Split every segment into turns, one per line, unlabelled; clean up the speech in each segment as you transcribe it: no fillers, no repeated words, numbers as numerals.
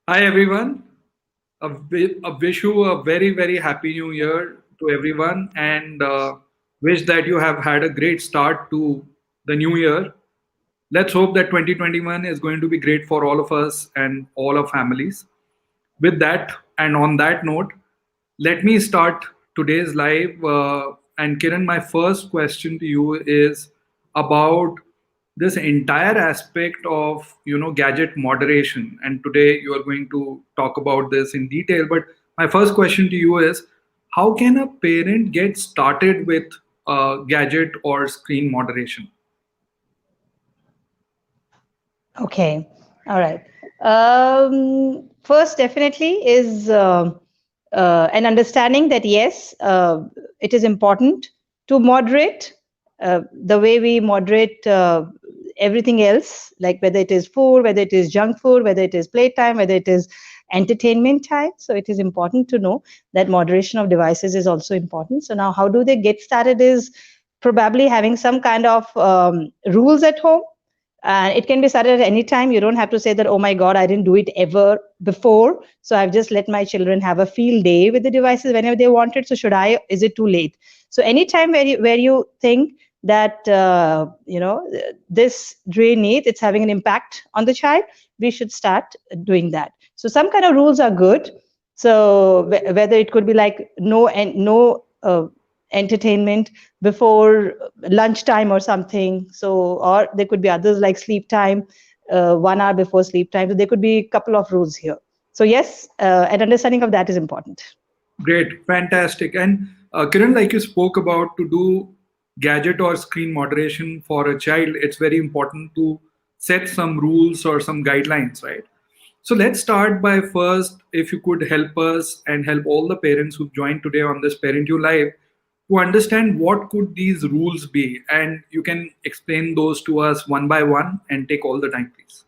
Hi everyone. I wish you a very happy new year to everyone and wish that you have had a great start to the new year. Let's hope that 2021 is going to be great for all of us and all our families. With that, and on that note, let me start today's live. And Kiran, my first question to you is about this entire aspect of gadget moderation. And today you are going to talk about this in detail. But my first question to you is, how can a parent get started with gadget or screen moderation?
Okay. All right. First, definitely is an understanding that yes, it is important to moderate the way we moderate everything else, like whether it is food, whether it is junk food, whether it is playtime, whether it is entertainment time. So it is important to know that moderation of devices is also important. So now, how do they get started? Is probably having some kind of rules at home, and it can be started at any time. You don't have to say that, oh my god, I didn't do it ever before, so I've just let my children have a field day with the devices whenever they wanted. So should I, is it too late? So anytime where you think that this really needs, it's having an impact on the child, we should start doing that. So some kind of rules are good. So whether it could be like no entertainment before lunchtime or something. So, or there could be others like sleep time, 1 hour before sleep time. So there could be a couple of rules here. So yes, an understanding of that is important.
Great, fantastic. And Kiran, like you spoke about, to do gadget or screen moderation for a child, it's very important to set some rules or some guidelines, right? So let's start by first, if you could help us and help all the parents who've joined today on this Parent You Live to understand what could these rules be, and you can explain those to us one by one and take all the time, please.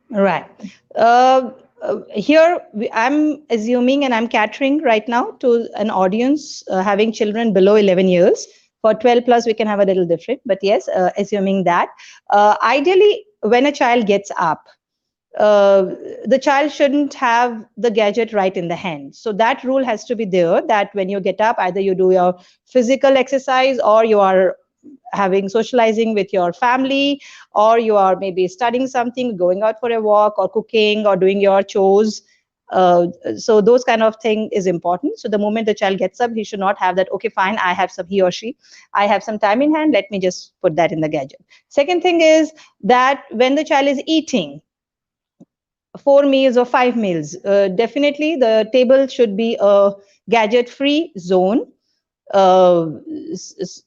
Right. Here, I'm assuming and I'm catering right now to an audience having children below 11 years. For 12 plus, we can have a little different. But yes, assuming that. Ideally, when a child gets up, uh, the child shouldn't have the gadget right in the hand. So that rule has to be there, that when you get up, either you do your physical exercise or you are having socializing with your family, or you are maybe studying something, going out for a walk, or cooking, or doing your chores. So those kind of thing is important. So the moment the child gets up, he should not have that, okay fine, I have some, he or she, I have some time in hand, let me just put that in the gadget. Second thing is that when the child is eating, 4 meals or 5 meals, definitely the table should be a gadget free zone.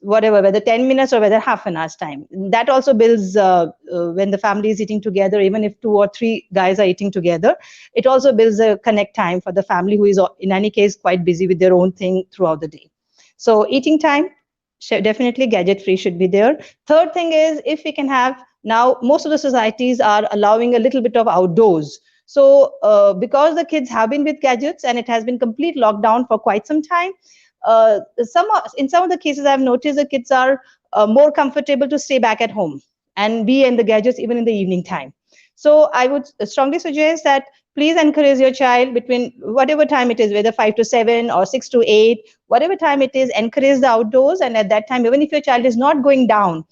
Whatever, whether 10 minutes or whether half an hour's time, that also builds when the family is eating together, even if two or three guys are eating together, it also builds a connect time for the family, who is in any case quite busy with their own thing throughout the day. So eating time, definitely gadget free should be there. Third thing is, if we can have, now most of the societies are allowing a little bit of outdoors. So because the kids have been with gadgets and it has been complete lockdown for quite some time, some in some of the cases I've noticed the kids are more comfortable to stay back at home and be in the gadgets even in the evening time. So I would strongly suggest that please encourage your child between whatever time it is, whether 5 to 7 or 6 to 8, whatever time it is, encourage the outdoors. And at that time, even if your child is not going down,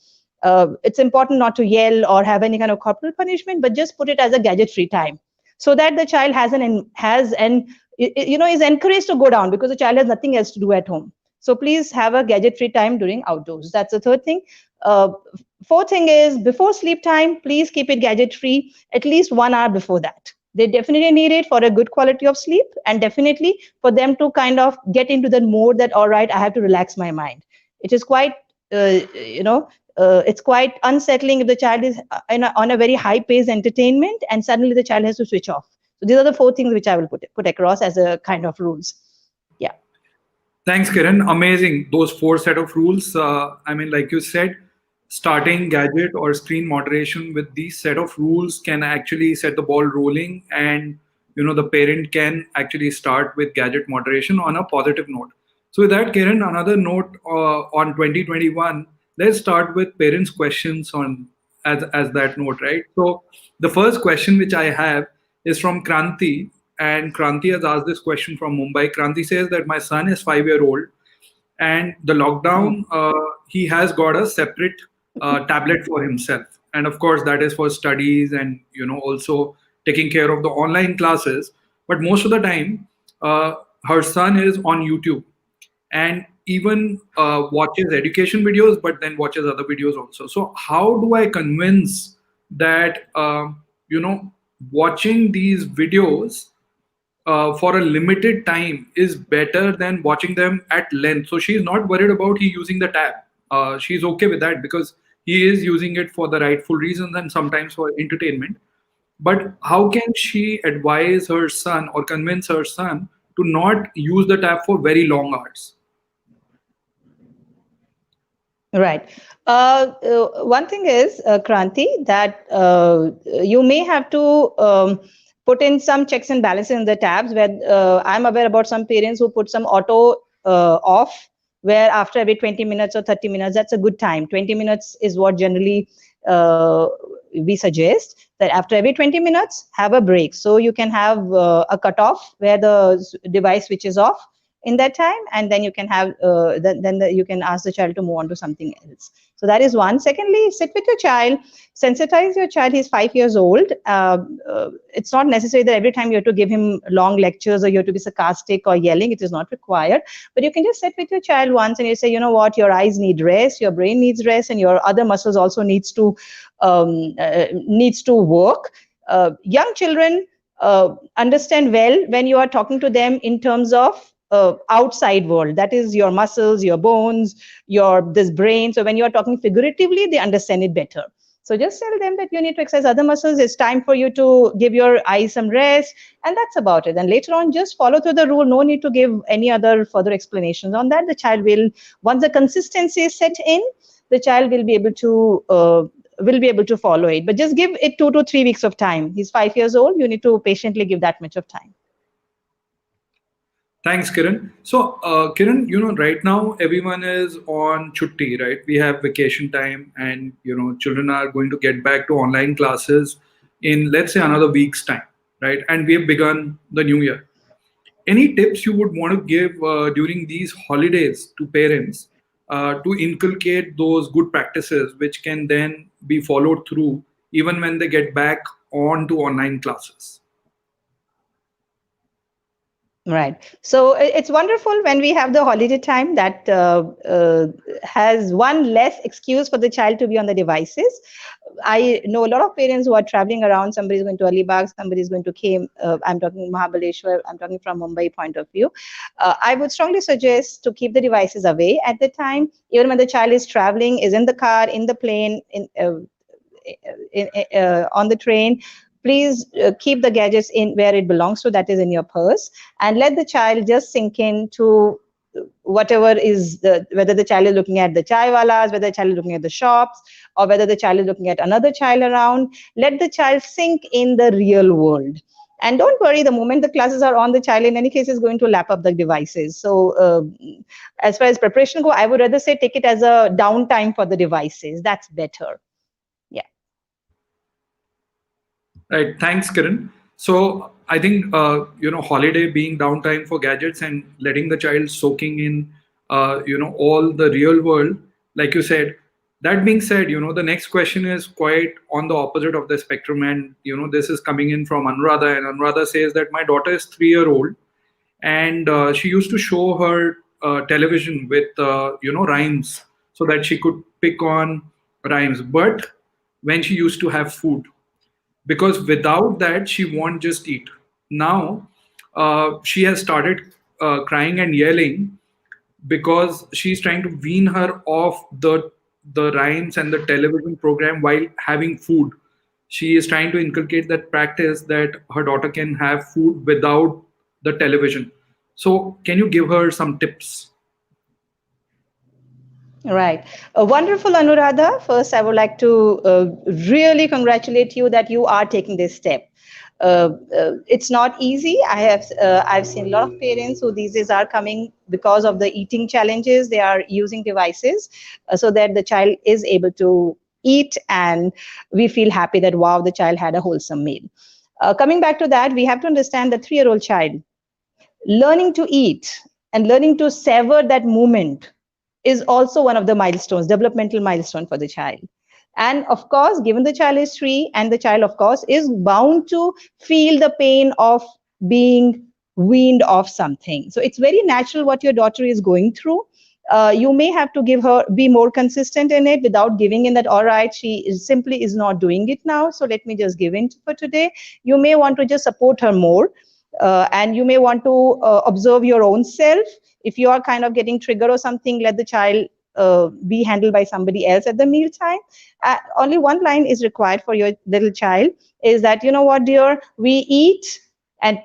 it's important not to yell or have any kind of corporal punishment, but just put it as a gadget free time, so that the child has an is encouraged to go down, because the child has nothing else to do at home. So please have a gadget free time during outdoors. That's the third thing. uh, Fourth thing is, before sleep time, please keep it gadget free at least 1 hour before that. They definitely need it for a good quality of sleep, and definitely for them to kind of get into the mode that, all right, I have to relax my mind. It is quite it's quite unsettling if the child is on a very high paced entertainment and suddenly the child has to switch off. So these are the four things which I will put across as a kind of rules. Yeah.
Thanks, Kiran. Amazing. Those four set of rules. I mean, like you said, starting gadget or screen moderation with these set of rules can actually set the ball rolling, and the parent can actually start with gadget moderation on a positive note. So, with that, Kiran, another note on 2021. Let's start with parents' questions on as that note, right? So the first question which I have is from Kranti, and Kranti has asked this question from Mumbai. Kranti says that my son is 5 year old, and the lockdown, he has got a separate tablet for himself, and of course that is for studies and also taking care of the online classes. But most of the time, her son is on YouTube, and even watches education videos, but then watches other videos also. So how do I convince that you know watching these videos for a limited time is better than watching them at length? So she's not worried about he using the tab. She's okay with that because he is using it for the rightful reasons and sometimes for entertainment. But how can she advise her son or convince her son to not use the tab for very long hours?
Right. One thing is, Kranti, that you may have to put in some checks and balances in the tabs. Where I'm aware about some parents who put some auto off, where after every 20 minutes or 30 minutes, that's a good time. 20 minutes is what generally we suggest, that after every 20 minutes, have a break. So you can have a cutoff where the device switches off in that time, and then you can have you can ask the child to move on to something else. So that is one. Secondly, sit with your child, sensitize your child. He's 5 years old. It's not necessary that every time you have to give him long lectures or you have to be sarcastic or yelling. It is not required, but you can just sit with your child once and you say, you know what, your eyes need rest, your brain needs rest, and your other muscles also needs to work. Young children understand well when you are talking to them in terms of outside world, that is your muscles, your bones, your this brain. So when you are talking figuratively, they understand it better. So just tell them that you need to exercise other muscles, it's time for you to give your eyes some rest, and that's about it. And later on, just follow through the rule. No need to give any other further explanations on that. The child will, once the consistency is set in, the child will be able to follow it. But just give it 2 to 3 weeks of time. He's 5 years old, you need to patiently give that much of time.
Thanks, Kiran. So, Kiran, right now everyone is on chutti, right? We have vacation time, and children are going to get back to online classes in, let's say, another week's time, right? And we have begun the new year. Any tips you would want to give during these holidays to parents to inculcate those good practices, which can then be followed through even when they get back on to online classes?
Right. So it's wonderful when we have the holiday time that has one less excuse for the child to be on the devices. I know a lot of parents who are traveling around. Somebody is going to Alibag, somebody is going to Came. I'm talking Mahabaleshwar. I'm talking from Mumbai point of view. I would strongly suggest to keep the devices away at the time, even when the child is traveling, is in the car, in the plane, on the train. Please keep the gadgets in where it belongs to, that is in your purse, and let the child just sink into whatever is whether the child is looking at the chai walas, whether the child is looking at the shops, or whether the child is looking at another child around. Let the child sink in the real world. And don't worry, the moment the classes are on, the child in any case is going to lap up the devices. So as far as preparation go, I would rather say take it as a downtime for the devices. That's better. Yeah.
Right. Thanks, Kiran. So I think holiday being downtime for gadgets and letting the child soaking in all the real world, like you said. That being said, the next question is quite on the opposite of the spectrum, and this is coming in from Anuradha, and Anuradha says that my daughter is 3 year old, and she used to show her television with rhymes so that she could pick on rhymes, but when she used to have food, because without that she won't just eat. Now she has started crying and yelling because she's trying to wean her off the rhymes and the television program while having food. She is trying to inculcate that practice that her daughter can have food without the television. So can you give her some tips?
Right. Wonderful, Anuradha. First, I would like to really congratulate you that you are taking this step. It's not easy. I've seen a lot of parents who these days are coming because of the eating challenges. They are using devices so that the child is able to eat, and we feel happy that wow, the child had a wholesome meal. Coming back to that, we have to understand the 3-year old child learning to eat and learning to savor that moment is also one of the milestones, developmental milestone for the child. And of course, given the child is 3, and the child, of course, is bound to feel the pain of being weaned off something. So it's very natural what your daughter is going through. You may have to give her, be more consistent in it without giving in that, all right, she is simply is not doing it now, so let me just give in for today. You may want to just support her more, and you may want to observe your own self. If you are kind of getting triggered or something, let the child be handled by somebody else at the meal time. Only one line is required for your little child, is that, you know what, dear, we eat and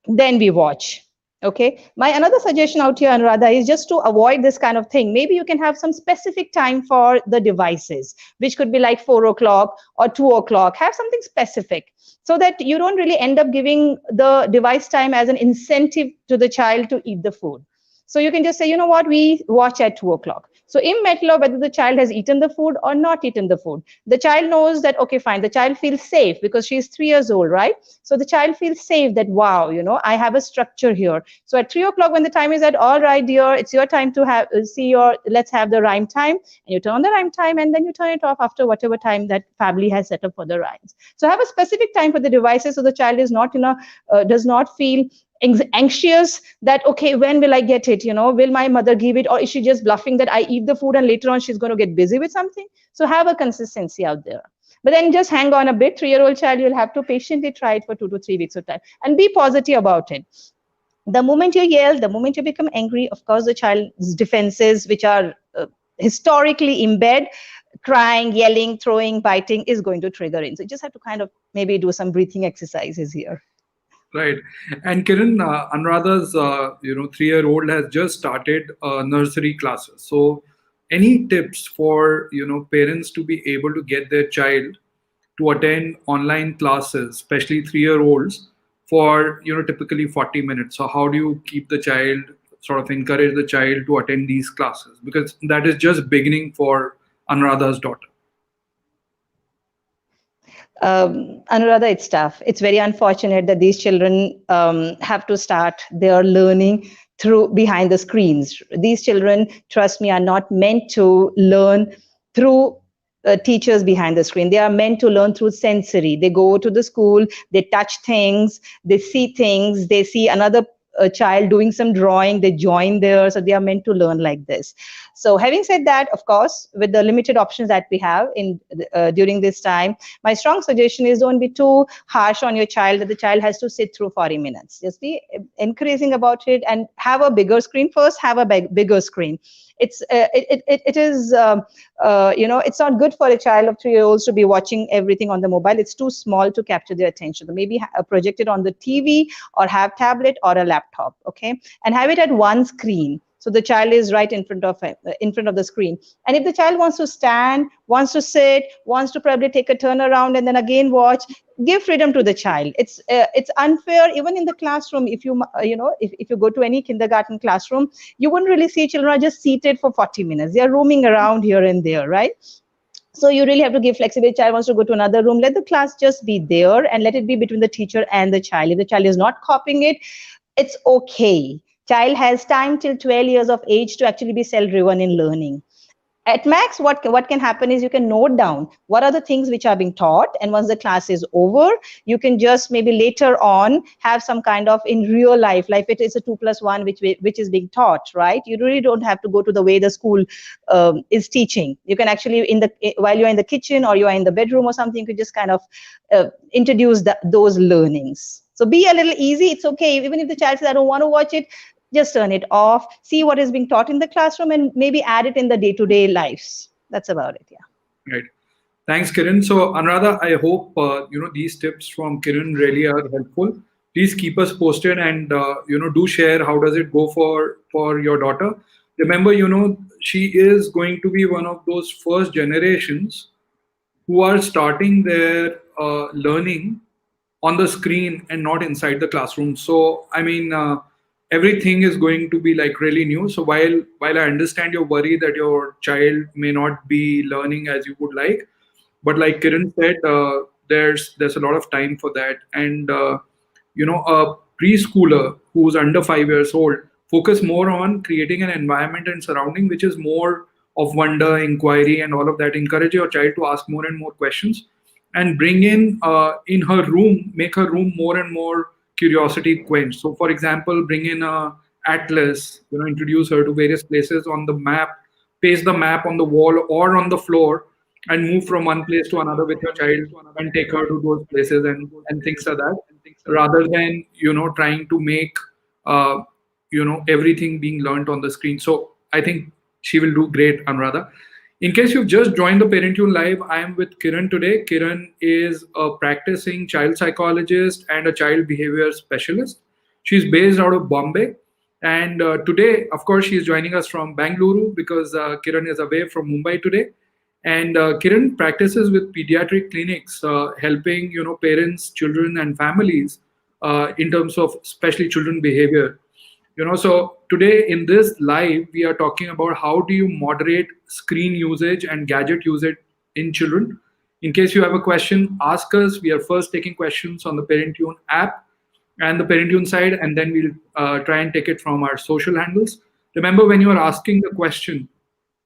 then we watch. Okay. My another suggestion out here, Anuradha, is just to avoid this kind of thing. Maybe you can have some specific time for the devices, which could be like 4 o'clock or 2 o'clock. Have something specific so that you don't really end up giving the device time as an incentive to the child to eat the food. So you can just say, you know what, we watch at 2 o'clock. So in matter of whether the child has eaten the food or not eaten the food, the child knows that, okay, fine, the child feels safe because she's 3 years old, right? So the child feels safe that, wow, I have a structure here. So at 3 o'clock, when the time is at, all right, dear, it's your time to have, see your, let's have the rhyme time. And you turn on the rhyme time and then you turn it off after whatever time that family has set up for the rhymes. So have a specific time for the devices so the child is not, does not feel anxious that, okay, when will I get it, will my mother give it, or is she just bluffing that I eat the food and later on she's going to get busy with something. So have a consistency out there, but then just hang on a bit. 3-year-old child, you'll have to patiently try it for 2 to 3 weeks of time and be positive about it. The moment you yell, the moment you become angry, of course the child's defenses, which are historically in bed, crying, yelling, throwing, biting, is going to trigger in. So you just have to kind of maybe do some breathing exercises here.
Right. And Kiran, Anuradha's 3-year-old has just started nursery classes. So, any tips for parents to be able to get their child to attend online classes, especially 3-year-olds, for typically 40 minutes? So, how do you keep the child, sort of encourage the child to attend these classes, because that is just beginning for Anuradha's daughter.
Anuradha, it's tough. It's very unfortunate that these children have to start their learning through behind the screens. These children, trust me, are not meant to learn through teachers behind the screen. They are meant to learn through sensory. They go to the school, they touch things, they see another a child doing some drawing, they join there, so they are meant to learn like this. So having said that, of course, with the limited options that we have in during this time, my strong suggestion is don't be too harsh on your child that the child has to sit through 40 minutes. Just be encouraging about it and have a bigger screen first. Have a bigger screen. It is it's not good for a child of 3 years old to be watching everything on the mobile. It's too small to capture their attention. So maybe project it on the TV or have tablet or a laptop, okay, and have it at one screen. So the child is right in front of the screen. And if the child wants to stand, wants to sit, wants to probably take a turn around and then again watch, give freedom to the child. It's unfair even in the classroom. If you if you go to any kindergarten classroom, you wouldn't really see children are just seated for 40 minutes. They are roaming around here and there, right? So you really have to give flexibility. Child wants to go to another room, let the class just be there and let it be between the teacher and the child. If the child is not copying it, it's okay. Child has time till 12 years of age to actually be self-driven in learning. At max, what can happen is you can note down what are the things which are being taught, and once the class is over, you can just maybe later on have some kind of in real life, like it is a 2+1 which is being taught, right? You really don't have to go to the way the school is teaching. You can actually while you're in the kitchen or you are in the bedroom or something, you could just kind of introduce those learnings. So be a little easy. It's okay even if the child says I don't want to watch it. Just turn it off, see what is being taught in the classroom, and maybe add it in the day-to-day lives. That's about it. Yeah.
Right. Thanks, Kiran. So, Anuradha, I hope these tips from Kiran really are helpful. Please keep us posted, and do share how does it go for your daughter. Remember, she is going to be one of those first generations who are starting their learning on the screen and not inside the classroom. So, I mean, everything is going to be like really new. So while I understand your worry that your child may not be learning as you would like, But like Kiran said, there's a lot of time for that. And a preschooler who's under 5 years old focus more on creating an environment and surrounding which is more of wonder, inquiry, and all of that. Encourage your child to ask more and more questions, and bring in her room, make her room more and more curiosity quenched. So, for example, bring in a atlas, introduce her to various places on the map, paste the map on the wall or on the floor, and move from one place to another with your child, and take her to those places and things like that, rather than trying to make uh, everything being learnt on the screen. So I think she will do great, Anuradha. In case you've just joined the Parentune Live, I am with Kiran today. Kiran is a practicing child psychologist and a child behavior specialist. She's based out of Bombay. And today, of course, she's joining us from Bangalore because Kiran is away from Mumbai today. And Kiran practices with pediatric clinics, helping parents, children, and families in terms of especially children behavior. So today in this live, we are talking about how do you moderate screen usage and gadget usage in children. In case you have a question, ask us. We are first taking questions on the Parentune app and the Parentune side, and then we'll try and take it from our social handles. Remember, when you are asking the question,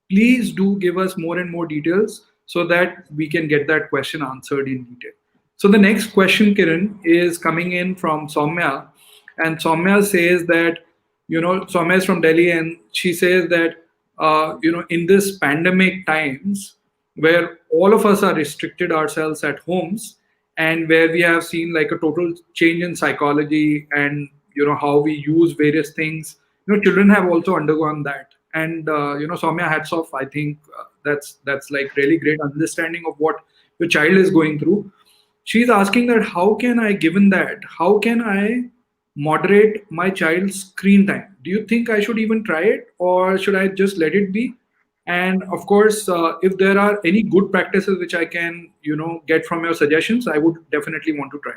please do give us more and more details so that we can get that question answered in detail. So the next question, Kiran, is coming in from Soumya, and Soumya says that Soumya is from Delhi, and she says that in this pandemic times where all of us are restricted ourselves at homes, and where we have seen like a total change in psychology and how we use various things, children have also undergone that. And Soumya, hats off. I think that's like really great understanding of what your child is going through. She's asking that how can I, given that, how can I moderate my child's screen time? Do you think I should even try it, or should I just let it be? And of course, if there are any good practices which I can get from your suggestions, I would definitely want to try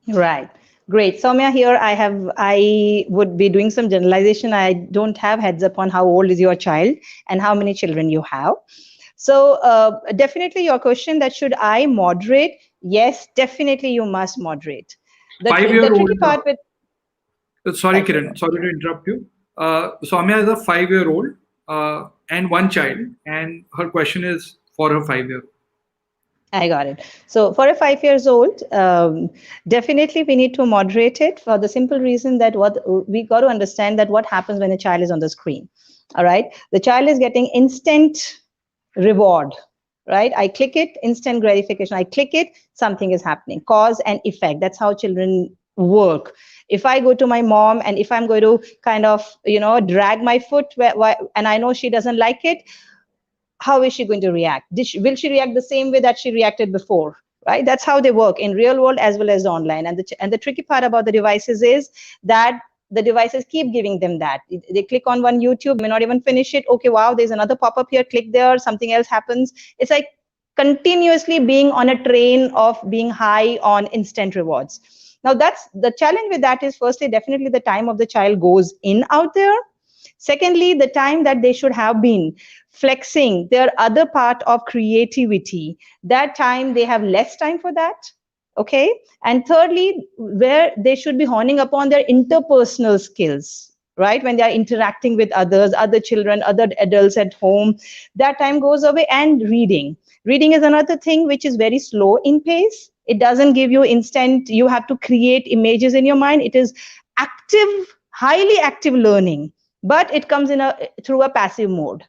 it.
Right. Great. Soumya, here I would be doing some generalization. I don't have heads up on how old is your child and how many children you have. So definitely your question that should I moderate? Yes, definitely you must moderate. The
5 year
tricky
old.
part with
Sorry,
5 year
Kiran.
old.
Sorry to interrupt you. Soumya is a 5 year old and one child, and her question is for her 5 year old.
I got it. So for a 5 years old, definitely we need to moderate it for the simple reason that what we got to understand that what happens when a child is on the screen. All right, the child is getting instant reward, right? I click it, instant gratification. I click it, something is happening. Cause and effect. That's how children work. If I go to my mom and if I'm going to kind of drag my foot and I know she doesn't like it, how is she going to react? Will she react the same way that she reacted before? Right? That's how they work in real world as well as online. And the tricky part about the devices is that the devices keep giving them that. They click on one YouTube, may not even finish it. Okay, wow, there's another pop-up here. Click there, something else happens. It's like continuously being on a train of being high on instant rewards. Now, that's the challenge with that is firstly, definitely the time of the child goes in out there. Secondly, the time that they should have been flexing their other part of creativity, that time they have less time for that. Okay. And thirdly, where they should be honing upon their interpersonal skills, right? When they are interacting with others, other children, other adults at home, that time goes away. And reading. Reading is another thing which is very slow in pace. It doesn't give you instant, you have to create images in your mind. It is active, highly active learning, but it comes in a through a passive mode.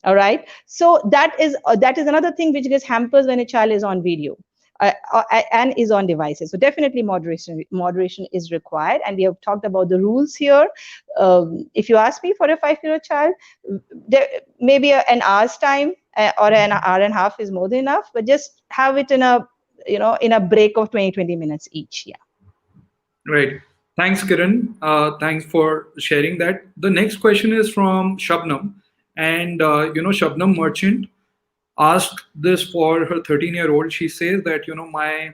All right, so that is another thing which gets hampers when a child is on video and is on devices. So definitely moderation is required, and we have talked about the rules here. If you ask me, for a 5-year-old child, there maybe an hour's time or an hour and a half is more than enough, but just have it in a in a break of 20 minutes each. Yeah.
Right. Thanks, Kiran. Thanks for sharing that. The next question is from Shabnam. And, Shabnam Merchant asked this for her 13-year-old. She says that, my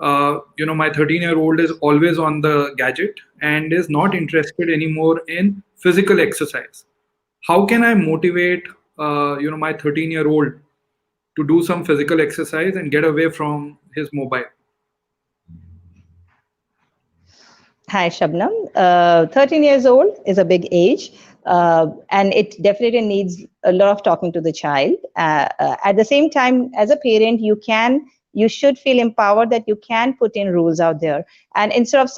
13-year-old is always on the gadget and is not interested anymore in physical exercise. How can I motivate, my 13-year-old to do some physical exercise and get away from his mobile.
Hi, Shabnam. 13 years old is a big age, and it definitely needs a lot of talking to the child. At the same time, as a parent, you should feel empowered that you can put in rules out there. And instead of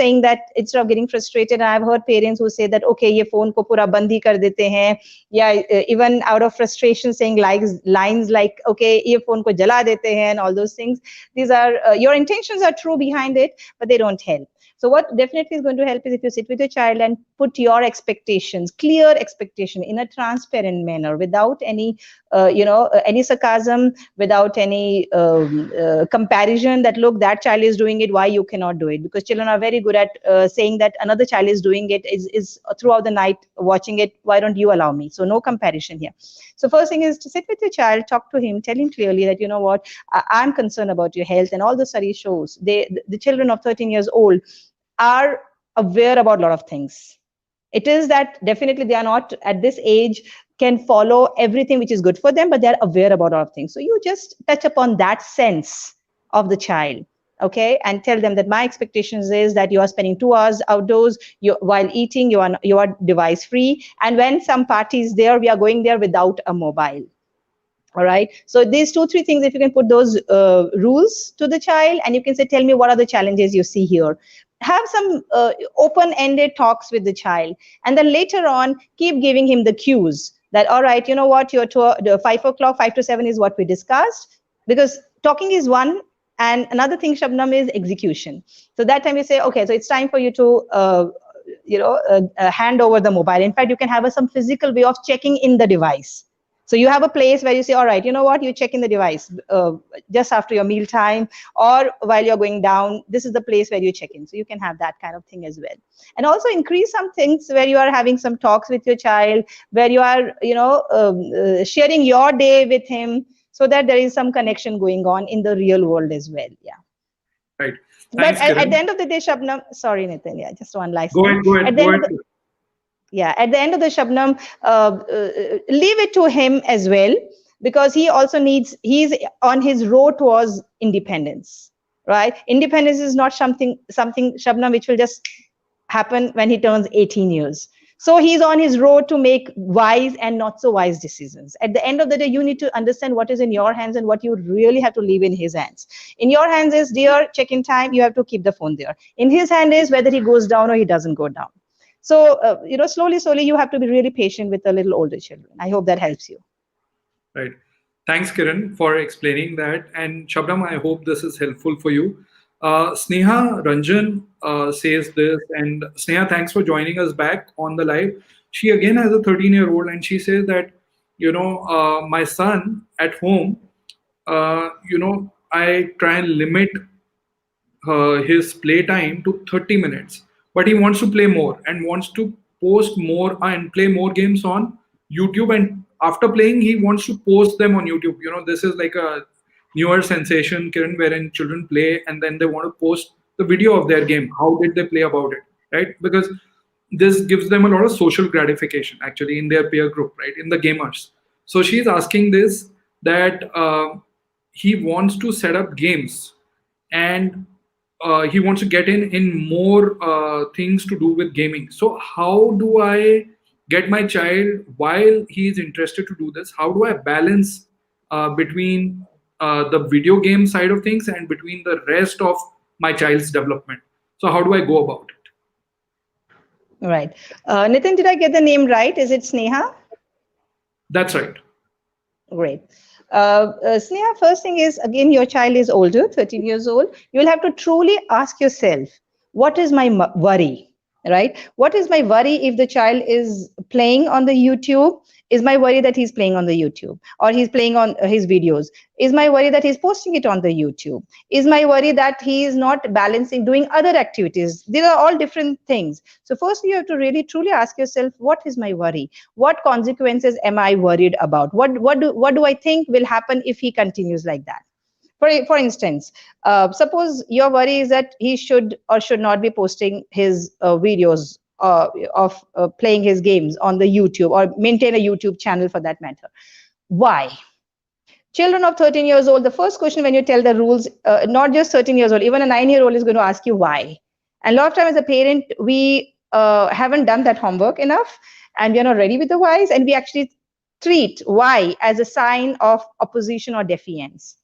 getting frustrated, I've heard parents who say that, okay, ye phone ko pura band hi kar dete hain. Yeah, even out of frustration, saying lines like, okay, ye phone ko jala dete hain, and all those things. These are your intentions are true behind it, but they don't help. So what definitely is going to help is if you sit with your child and put your expectations, clear expectation in a transparent manner, without any, any sarcasm, without any comparison that look, that child is doing it, why you cannot do it? Because children are very good at saying that another child is doing it, is throughout the night watching it. Why don't you allow me? So no comparison here. So first thing is to sit with your child, talk to him, tell him clearly that, you know what, I'm concerned about your health, and all the study shows the children of 13 years old are aware about a lot of things. It is that definitely they are not at this age can follow everything which is good for them, but they're aware about a lot of things. So you just touch upon that sense of the child, okay, and tell them that my expectations is that you are spending 2 hours outdoors, while eating you are device free, and when some party is there, we are going there without a mobile. All right, so these 2 3 things, if you can put those rules to the child, and you can say, tell me what are the challenges you see here. Have some open ended talks with the child, and then later on keep giving him the cues that, all right, you know what, your the 5 o'clock, 5 to 7 is what we discussed. Because talking is one, and another thing, Shabnam, is execution. So that time you say, okay, so it's time for you to hand over the mobile. In fact, you can have some physical way of checking in the device. So you have a place where you say, all right, you know what, you check in the device just after your meal time, or while you're going down, this is the place where you check in. So you can have that kind of thing as well. And also increase some things where you are having some talks with your child, where you are, sharing your day with him, so that there is some connection going on in the real world as well. Yeah.
Right.
But
Thanks,
at the
Kiran.
end of the day, Shabnam, sorry, Nitin, yeah, just one last
Go
thing.
ahead, go
At
ahead,
the
go
end of
ahead.
the at the end of the Shabnam, leave it to him as well, because he's on his road towards independence, right? Independence is not something, Shabnam, which will just happen when he turns 18 years. So he's on his road to make wise and not so wise decisions. At the end of the day, you need to understand what is in your hands and what you really have to leave in his hands. In your hands is, dear, check-in time, you have to keep the phone there. In his hand is whether he goes down or he doesn't go down. So, slowly, you have to be really patient with the little older children. I hope that helps you.
Right. Thanks, Kiran, for explaining that. And Shabnam, I hope this is helpful for you. Sneha Ranjan says this, and Sneha, thanks for joining us back on the live. She again has a 13-year-old, and she says that, my son at home, I try and limit his playtime to 30 minutes, but he wants to play more and wants to post more and play more games on YouTube. And after playing, he wants to post them on YouTube. This is like a newer sensation, Kiran, wherein children play and then they want to post the video of their game. How did they play about it, right? Because this gives them a lot of social gratification actually in their peer group, right? In the gamers. So she's asking this, that he wants to set up games, and he wants to get in more things to do with gaming. So how do I get my child, while he is interested to do this, how do I balance between the video game side of things and between the rest of my child's development? So how do I go about it?
Right. Nitin, did I get the name right? Is it Sneha?
That's right.
Great. Sneha, first thing is, again, your child is older, 13 years old. You'll have to truly ask yourself, what is my worry? Right? What is my worry if the child is playing on the YouTube? Is my worry that he's playing on the YouTube, or he's playing on his videos? Is my worry that he's posting it on the YouTube? Is my worry that he is not balancing doing other activities? These are all different things. So first you have to really truly ask yourself, what is my worry? What consequences am I worried about? What do I think will happen if he continues like that? For instance, suppose your worry is that he should or should not be posting his videos of playing his games on the YouTube, or maintain a YouTube channel for that matter. Why? Children of 13 years old, the first question when you tell the rules, not just 13 years old, even a 9-year-old is going to ask you why. And a lot of time as a parent, we haven't done that homework enough, and we are not ready with the whys, and we actually treat why as a sign of opposition or defiance.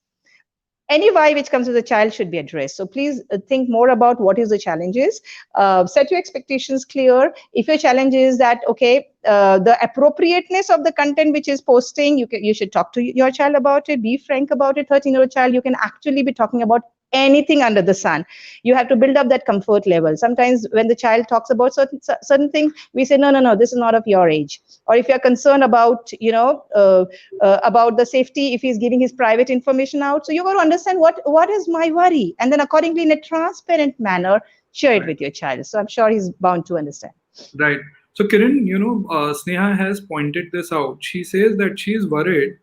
Any why which comes with a child should be addressed. So please think more about what is the challenges. Set your expectations clear. If your challenge is that, okay, the appropriateness of the content which is posting, you should talk to your child about it. Be frank about it. 13-year-old child, you can actually be talking about anything under the sun. You have to build up that comfort level. Sometimes when the child talks about certain things, we say, no, no, no, this is not of your age. Or if you're concerned about, about the safety, if he's giving his private information out, so you got to understand what is my worry, and then accordingly in a transparent manner share it
Right.
with your child. So I'm sure he's bound to understand.
Right. So, Kiran, Sneha has pointed this out. She says that she's worried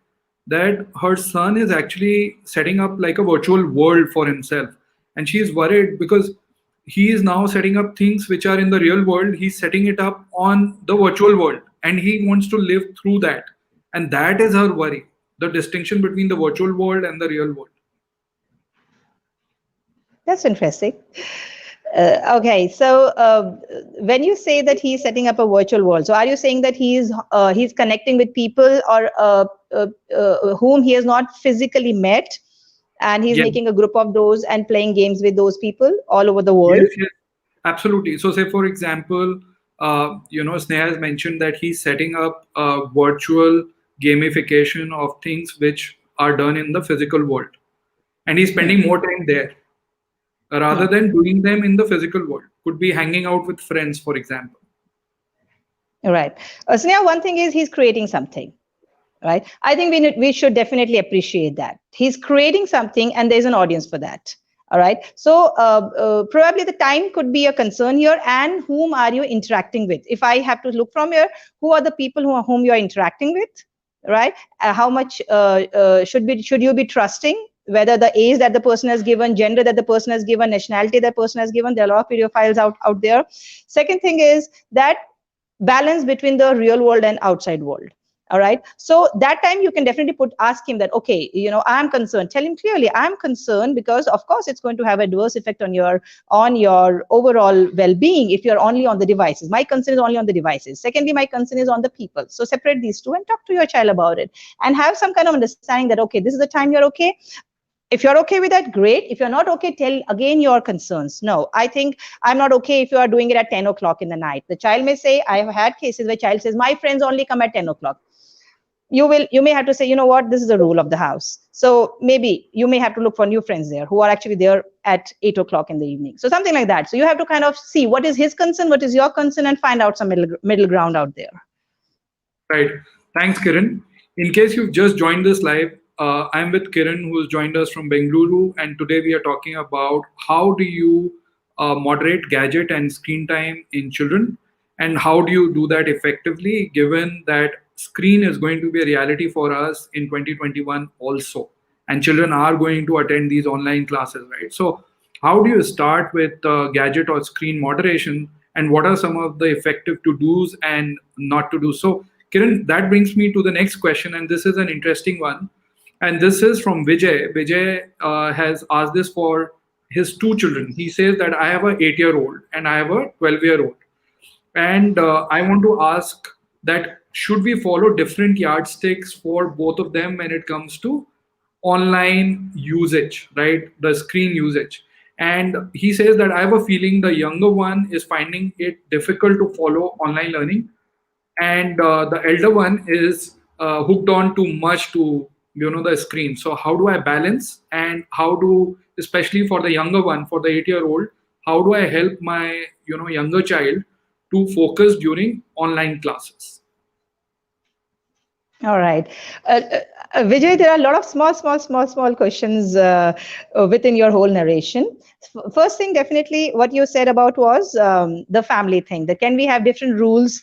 that her son is actually setting up like a virtual world for himself. And she's worried because he is now setting up things which are in the real world. He's setting it up on the virtual world and he wants to live through that. And that is her worry, the distinction between the virtual world and the real world.
That's interesting. Okay, so when you say that he's setting up a virtual world, so are you saying that he's connecting with people or whom he has not physically met, and he's
Yes.
making a group of those and playing games with those people all over the
Yes,
world?
yes, absolutely. So, say for example, Sneha has mentioned that he's setting up a virtual gamification of things which are done in the physical world, and he's
Hmm.
spending more time there rather
Hmm.
than doing them in the physical world. Could be hanging out with friends, for example.
Right. So now one thing is he's creating something, right? I think we should definitely appreciate that he's creating something and there's an audience for that. All right, so probably the time could be a concern here, and whom are you interacting with? If I have to look from here, who are the people whom you are interacting with, right? How much should you be trusting, whether the age that the person has given, gender that the person has given, nationality that person has given. There are a lot of pedophiles out there. Second thing is that balance between the real world and outside world. All right, so that time you can definitely ask him that, okay, I'm concerned. Tell him clearly, I'm concerned because of course it's going to have adverse effect on your overall well-being if you're only on the devices. My concern is only on the devices. Secondly, my concern is on the people. So separate these two and talk to your child about it, and have some kind of understanding that, okay, this is the time you're okay. If you're okay with that, great. If you're not okay, tell again your concerns. No, I think I'm not okay if you are doing it at 10 o'clock in the night. The child may say, I have had cases where child says, my friends only come at 10 o'clock. You may have to say, you know what, this is the rule of the house. So maybe you may have to look for new friends there who are actually there at 8 o'clock in the evening. So something like that. So you have to kind of see what is his concern, what is your concern, and find out some middle ground out there.
Right. Thanks, Kiran. In case you've just joined this live, I'm with Kiran, who's joined us from Bengaluru, and today we are talking about how do you moderate gadget and screen time in children, and how do you do that effectively, given that screen is going to be a reality for us in 2021 also, and children are going to attend these online classes, right? So, how do you start with gadget or screen moderation, and what are some of the effective to dos and not to do? So, Kiran, that brings me to the next question, and this is an interesting one. And this is from Vijay. Vijay has asked this for his two children. He says that I have a 8-year-old and I have a 12-year-old, and I want to ask that should we follow different yardsticks for both of them when it comes to online usage, right? The screen usage. And he says that I have a feeling the younger one is finding it difficult to follow online learning, and the elder one is hooked on too much to the screen. So how do I balance, and how do, especially for the younger one, for the 8-year-old, how do I help my younger child to focus during online classes?
All right. Vijay, there are a lot of small questions within your whole narration. First thing, definitely, what you said about was the family thing. That can we have different rules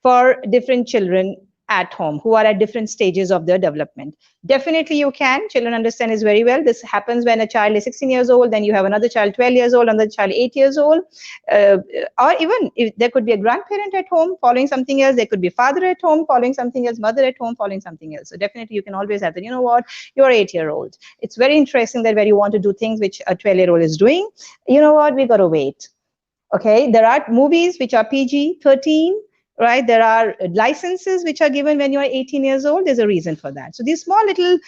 for different children? at home who are at different stages of their development. Definitely you can. Children understand is very well. This happens when a child is 16 years old, then you have another child 12 years old, another child 8 years old. uh, or even if there could be a grandparent at home following something else, there could be father at home following something else, mother at home following something else. So definitely you can always have that, you know what, you're 8 year old, it's very interesting that where you want to do things which a 12-year-old is doing, you know what, we got to wait. Okay, there are movies which are PG-13, right? There are licenses which are given when you are 18 years old. There's a reason for that. So these small little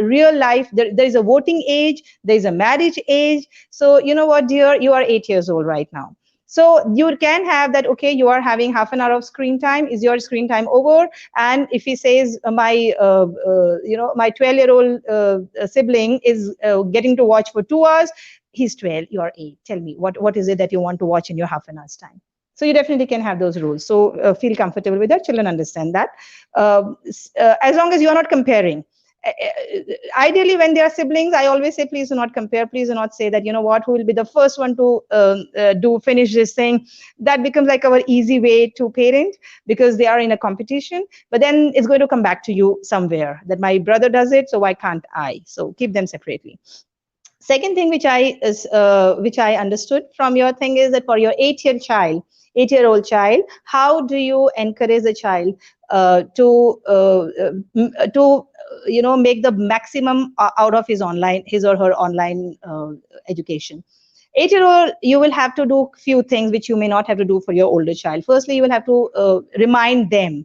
real life, there is a voting age, there is a marriage age. So you know what, dear, you are 8 years old right now. So you can have that, okay, you are having half an hour of screen time. Is your screen time over? And if he says, my 12-year-old sibling is getting to watch for 2 hours, he's 12, you're 8, tell me what is it that you want to watch in your half an hour's time. So you definitely can have those rules. So feel comfortable with that. Children understand that. As long as you're not comparing. Ideally, when they are siblings, I always say, please do not compare. Please do not say that, you know what, who will be the first one to do finish this thing. That becomes like our easy way to parent, because they are in a competition. But then it's going to come back to you somewhere that my brother does it, so why can't I? So keep them separately. Second thing which I understood from your thing is that for your 8-year old child, how do you encourage the child to make the maximum out of his or her online education? 8-year-old, you will have to do few things which you may not have to do for your older child. Firstly, you will have to remind them.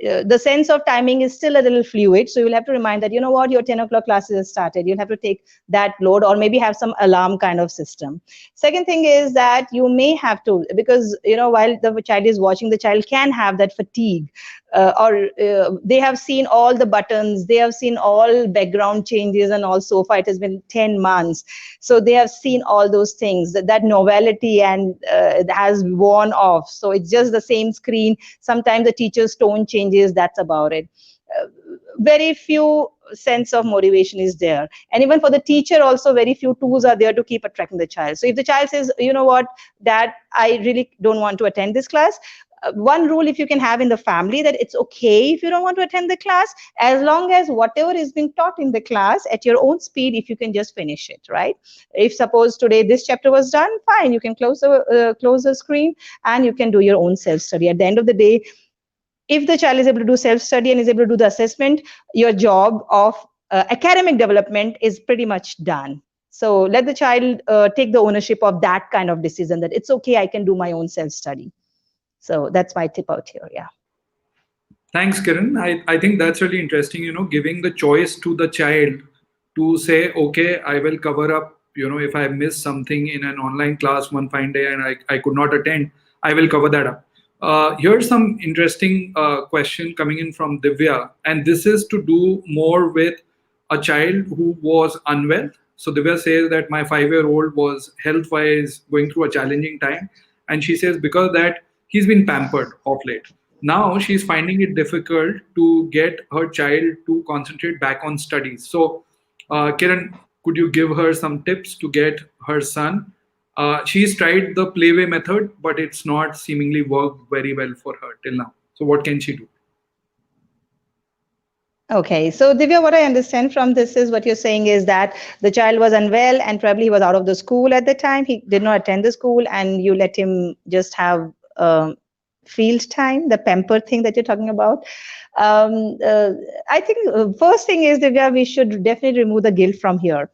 The sense of timing is still a little fluid, so you'll have to remind that, you know what, your 10 o'clock classes have started. You'll have to take that load, or maybe have some alarm kind of system. Second thing is that you may have to, because while the child is watching, the child can have that fatigue, or they have seen all the buttons, they have seen all background changes and all, so far it has been 10 months, so they have seen all those things, that novelty and has worn off. So it's just the same screen. Sometimes the teacher's tone changes, that's about it. Very few sense of motivation is there, and even for the teacher also, very few tools are there to keep attracting the child. So if the child says, you know what, dad, I really don't want to attend this class, one rule if you can have in the family, that it's okay if you don't want to attend the class, as long as whatever is being taught in the class at your own speed, if you can just finish it, right? If suppose today this chapter was done, fine, you can close the screen and you can do your own self study. At the end of the day, if the child is able to do self study and is able to do the assessment, your job of academic development is pretty much done. So let the child take the ownership of that kind of decision, that it's okay, I can do my own self study. So that's my tip out here. Yeah.
Thanks, Kiran. I think that's really interesting, giving the choice to the child to say, okay, I will cover up, if I miss something in an online class one fine day and I could not attend, I will cover that up. Here's some interesting question coming in from Divya, and this is to do more with a child who was unwell. So Divya says that my 5-year-old was health-wise going through a challenging time, and she says because of that he's been pampered of late. Now she's finding it difficult to get her child to concentrate back on studies. So, Kiran, could you give her some tips to get her son? She's tried the playway method, but it's not seemingly worked very well for her till now. So, what can she do?
Okay, so Divya, what I understand from this is what you're saying is that the child was unwell and probably he was out of the school at the time. He did not attend the school, and you let him just have field time, the pamper thing that you're talking about. I think first thing is, Divya, we should definitely remove the guilt from here.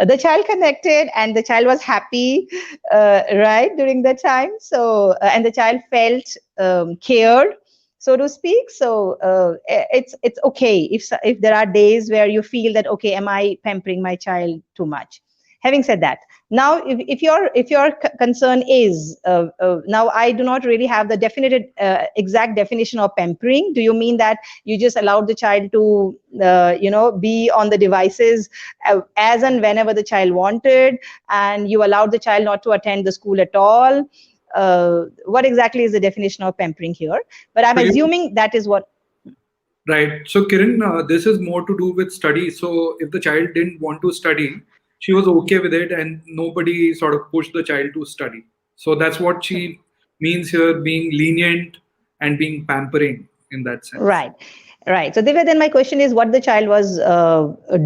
The child connected and the child was happy, right, during that time. So, and the child felt cared, so to speak. So it's okay if there are days where you feel that, okay, am I pampering my child too much? Having said that, now if your concern is now, I do not really have the definite exact definition of pampering. Do you mean that you just allowed the child to be on the devices as and whenever the child wanted, and you allowed the child not to attend the school at all? What exactly is the definition of pampering here? But I'm
So you
assuming that is what.
Right. So, Kiran, this is more to do with study. So, if the child didn't want to study, she was okay with it, and nobody sort of pushed the child to study. So, that's what she means here, being lenient and being pampering. in that sense.
Right, right. So Divya, then my question is, what the child was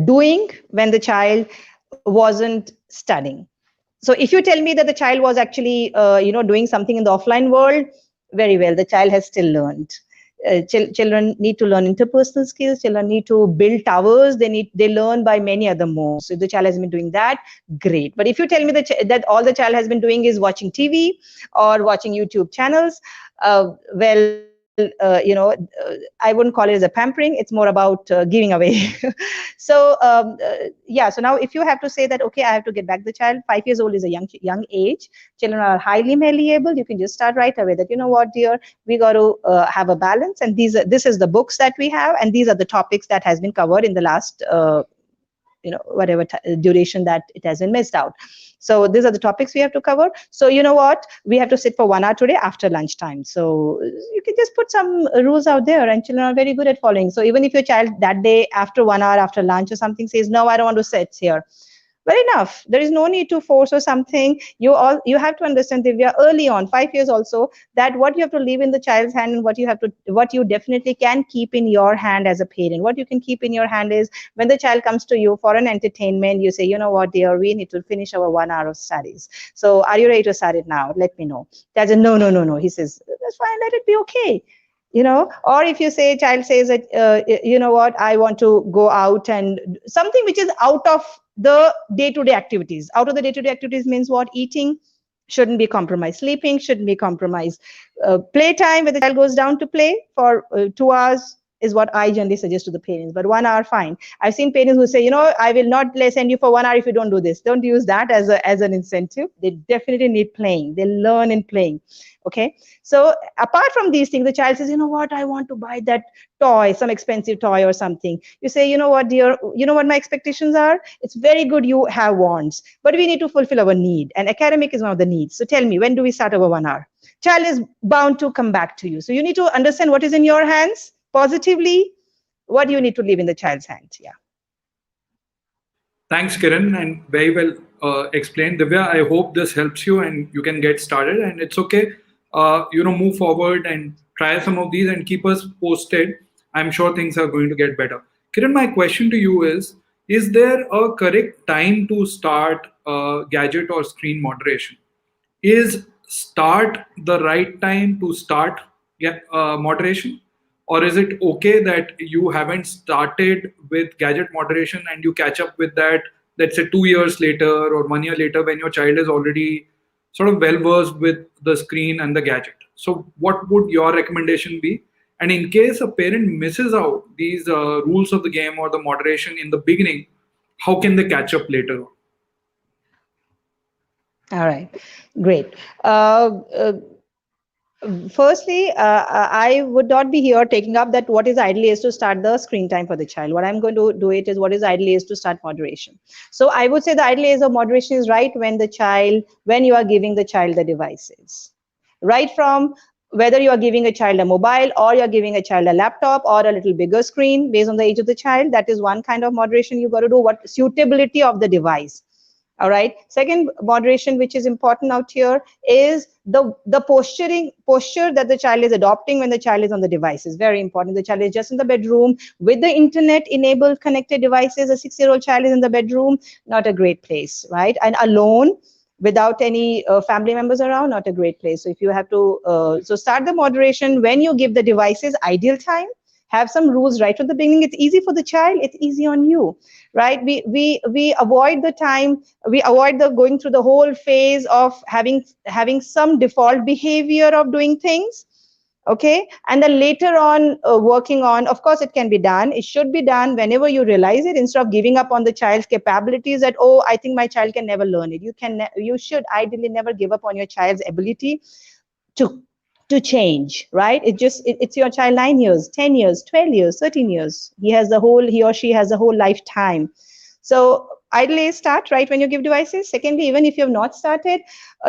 doing when the child wasn't studying? So if you tell me that the child was actually, doing something in the offline world, very well, the child has still learned. Children need to learn interpersonal skills. Children need to build towers. They learn by many other modes. So if the child has been doing that, great. But if you tell me that all the child has been doing is watching TV or watching YouTube channels, I wouldn't call it as a pampering. It's more about giving away. So yeah. So now, if you have to say that, okay, I have to get back the child. 5 years old is a young age. Children are highly malleable. You can just start right away. That, you know what, dear, we got to have a balance, and this is the books that we have, and these are the topics that has been covered in the last whatever duration that it has been missed out. So these are the topics we have to cover. So you know what, we have to sit for 1 hour today after lunchtime. So you can just put some rules out there, and children are very good at following. So even if your child that day after 1 hour after lunch or something says, no, I don't want to sit here, well enough, there is no need to force or something. You have to understand, Divya, early on, 5 years also, that what you have to leave in the child's hand, and what you definitely can keep in your hand as a parent. What you can keep in your hand is, when the child comes to you for an entertainment, you say, you know what, dear, we need to finish our 1 hour of studies, so are you ready to start it now? Let me know. Dad says, no, no, no, no. He says, that's fine, let it be, okay. Or if you say, child says that, you know what, I want to go out, and something which is out of the day-to-day activities. Out of the day-to-day activities means what? Eating shouldn't be compromised, sleeping shouldn't be compromised, playtime, where the child goes down to play for 2 hours, is what I generally suggest to the parents. But 1 hour, fine. I've seen parents who say, I will not send you for 1 hour if you don't do this. Don't use that as an incentive. They definitely need playing. They learn in playing. Okay. So apart from these things, the child says, you know what, I want to buy that toy, some expensive toy or something. You say, you know what, dear, you know what my expectations are? It's very good you have wants, but we need to fulfill our need. And academic is one of the needs. So tell me, when do we start our 1 hour? Child is bound to come back to you. So you need to understand what is in your hands positively, what you need to leave in the child's hands. Yeah.
Thanks, Kiran, and very well explained. Divya, I hope this helps you and you can get started. And it's okay, move forward and try some of these and keep us posted. I'm sure things are going to get better. Kiran, my question to you is there a correct time to start gadget or screen moderation? Is start the right time to start moderation, or is it okay that you haven't started with gadget moderation and you catch up with that, let's say 2 years later or 1 year later, when your child is already sort of well versed with the screen and the gadget? So what would your recommendation be? And in case a parent misses out these rules of the game or the moderation in the beginning, how can they catch up later on?
All right. Great. Firstly, I would not be here taking up that what is ideally is to start the screen time for the child. What I'm going to do it is, what is ideally is to start moderation. So I would say the ideal age of moderation is right when you are giving the child the devices. Right from whether you are giving a child a mobile, or you're giving a child a laptop or a little bigger screen based on the age of the child, that is one kind of moderation you got to do. What suitability of the device. All right. Second moderation, which is important out here, is the posture that the child is adopting when the child is on the device is very important. The child is just in the bedroom with the internet enabled connected devices. A 6-year-old child is in the bedroom, not a great place, right? And alone without any family members around, not a great place. So if you have to, so start the moderation when you give the devices. Ideal time, have some rules right from the beginning. It's easy for the child, it's easy on you, right? We avoid the time, we avoid the going through the whole phase of having some default behavior of doing things. Okay. And then later on, working on, of course it can be done, it should be done whenever you realize it, instead of giving up on the child's capabilities, that, oh, I think my child can never learn it. You should ideally never give up on your child's ability to change, right? It's your child. 9 years, 10 years, 12 years, 13 years, he or she has a whole lifetime. So ideally start right when you give devices. Secondly, even if you have not started,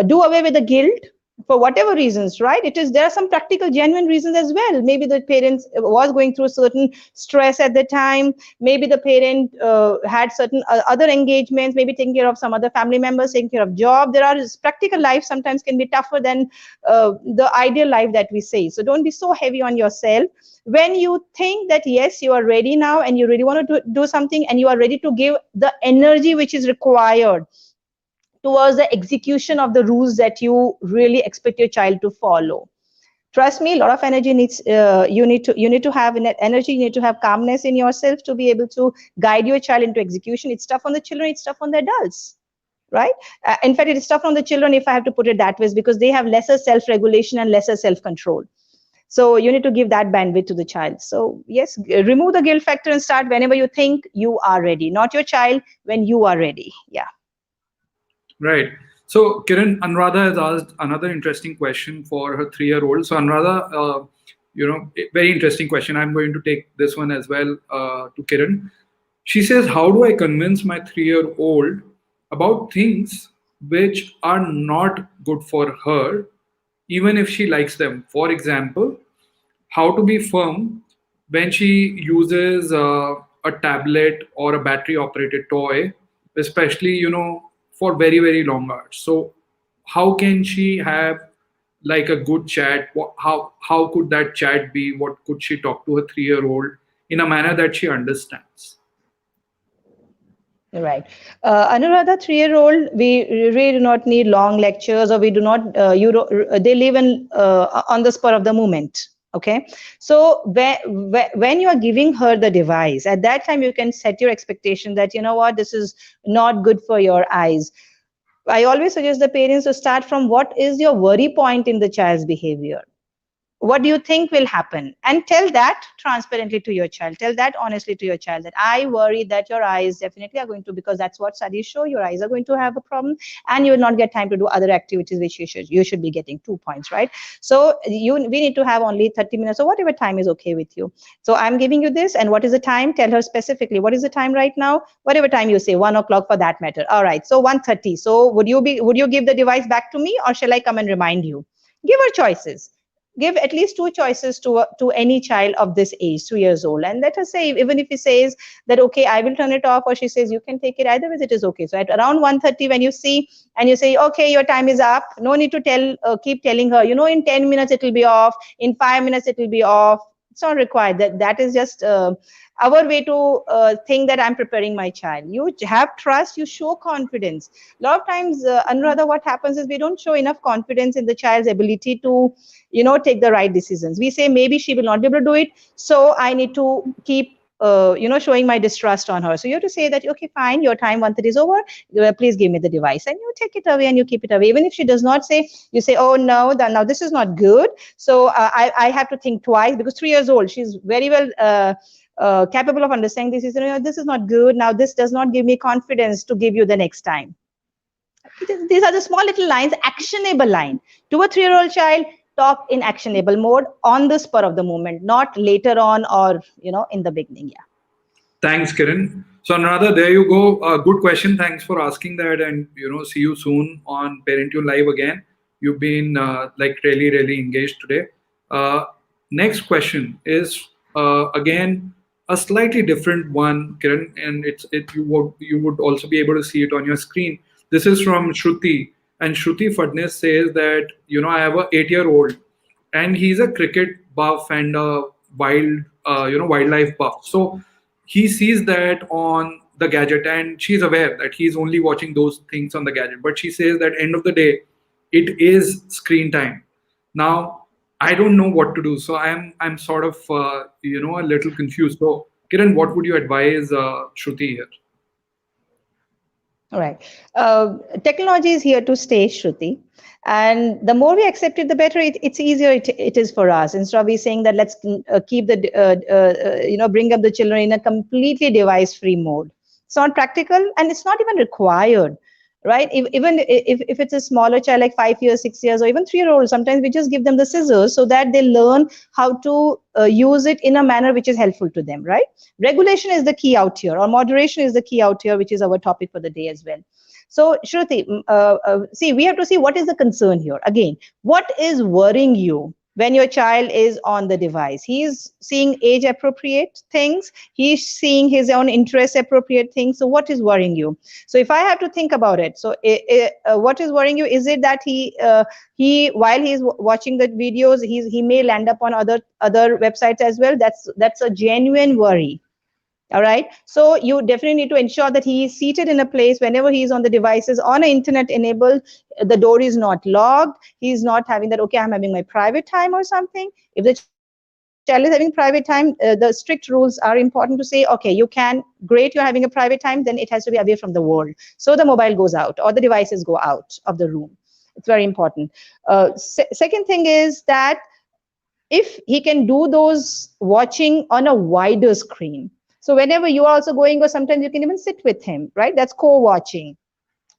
do away with the guilt. for whatever reasons, right? It is, there are some practical genuine reasons as well. Maybe the parents was going through certain stress at the time. Maybe the parent had certain other engagements, maybe taking care of some other family members, taking care of job. There are practical life sometimes can be tougher than the ideal life that we say. So don't be so heavy on yourself. When you think that yes, you are ready now and you really want to do something, and you are ready to give the energy which is required towards the execution of the rules that you really expect your child to follow. Trust me, a lot of energy needs, you need to have energy, you need to have calmness in yourself to be able to guide your child into execution. It's tough on the children, it's tough on the adults, right? In fact, it's tough on the children, if I have to put it that way, because they have lesser self regulation and lesser self control. So you need to give that bandwidth to the child. So yes, remove the guilt factor and start whenever you think you are ready, not your child, when you are ready. Yeah.
Right. So, Kiran, Anuradha has asked another interesting question for her 3-year-old. So, Anuradha, very interesting question. I'm going to take this one as well to Kiran. She says, how do I convince my 3-year-old about things which are not good for her, even if she likes them? For example, how to be firm when she uses a tablet or a battery operated toy, especially for very very long hours. So how can she have like a good chat? How could that chat be? What could she talk to a 3-year-old in a manner that she understands?
Right. Anuradha, 3-year-old, we really do not need long lectures, or we do not, they live in on the spur of the moment. Okay. So when you are giving her the device, at that time you can set your expectation that, you know what, this is not good for your eyes. I always suggest the parents to start from what is your worry point in the child's behavior. What do you think will happen, and tell that transparently to your child, tell that honestly to your child, that I worry that your eyes definitely are going to, because that's what studies show, your eyes are going to have a problem, and you will not get time to do other activities which you should be getting 2 points, right? So we need to have only 30 minutes or whatever time is okay with you. So I'm giving you this, and what is the time? Tell her specifically what is the time right now, whatever time you say, 1 o'clock for that matter. All right, so 1:30. So would you give the device back to me, or shall I come and remind you? Give her choices. Give at least two choices to any child of this age, 2 years old, and let her say, even if he says that okay, I will turn it off, or she says you can take it, either way it is okay. So at around 1:30, when you see and you say okay, your time is up, no need to keep telling her, in 10 minutes it will be off, in 5 minutes it will be off. It's not required. That is just our way to think that I'm preparing my child. You have trust, you show confidence. A lot of times, Anuradha, what happens is we don't show enough confidence in the child's ability to take the right decisions. We say maybe she will not be able to do it, so I need to keep showing my distrust on her. So you have to say that okay, fine, your time 1:30 is over, please give me the device, and you take it away and you keep it away. Even if she does not say, you say, oh no, now this is not good, so I have to think twice, because 3 years old, she's very well capable of understanding this is, this is not good, now this does not give me confidence to give you the next time. These are the small little lines, actionable line. To a 3-year-old child, talk in actionable mode on the spur of the moment, not later on, or in the beginning. Yeah.
Thanks, Kiran. So, Anuradha, there you go. Good question. Thanks for asking that, and see you soon on Parentune Live again. You've been like really, really engaged today. Uh, Next question is again a slightly different one, Kiran, and you would also be able to see it on your screen. This is from Shruti, and Shruti Fadnis says that I have a 8-year-old, and he's a cricket buff and a wildlife buff. So he sees that on the gadget, and she's aware that he's only watching those things on the gadget, but she says that end of the day it is screen time. Now I don't know what to do, so I'm sort of a little confused. So Kiran, what would you advise Shruti here?
All right. Technology is here to stay, Shruti. And the more we accept it, the better it's easier it is for us. Instead of we saying that let's keep bring up the children in a completely device-free mode. It's not practical, and it's not even required, right? Even if it's a smaller child like 5 years, 6 years, or even 3-year old, sometimes we just give them the scissors so that they learn how to use it in a manner which is helpful to them, right? Regulation is the key out here, or moderation is the key out here, which is our topic for the day as well. So Shruti, see, we have to see what is the concern here. Again, what is worrying you when your child is on the device? He's seeing age appropriate things, he's seeing his own interest appropriate things. So what is worrying you? So if I have to think about it, so what is worrying you? Is it that he while he's watching the videos, he may land up on other websites as well? That's a genuine worry. All right, so you definitely need to ensure that he is seated in a place whenever he is on the devices on an internet enabled, the door is not locked, he's not having that, okay, I'm having my private time or something. If the child is having private time, the strict rules are important to say, okay, you can, great, you're having a private time, then it has to be away from the world, so the mobile goes out or the devices go out of the room. It's very important. Second thing is that if he can do those watching on a wider screen, so whenever you are also going, or sometimes you can even sit with him, right? That's co-watching.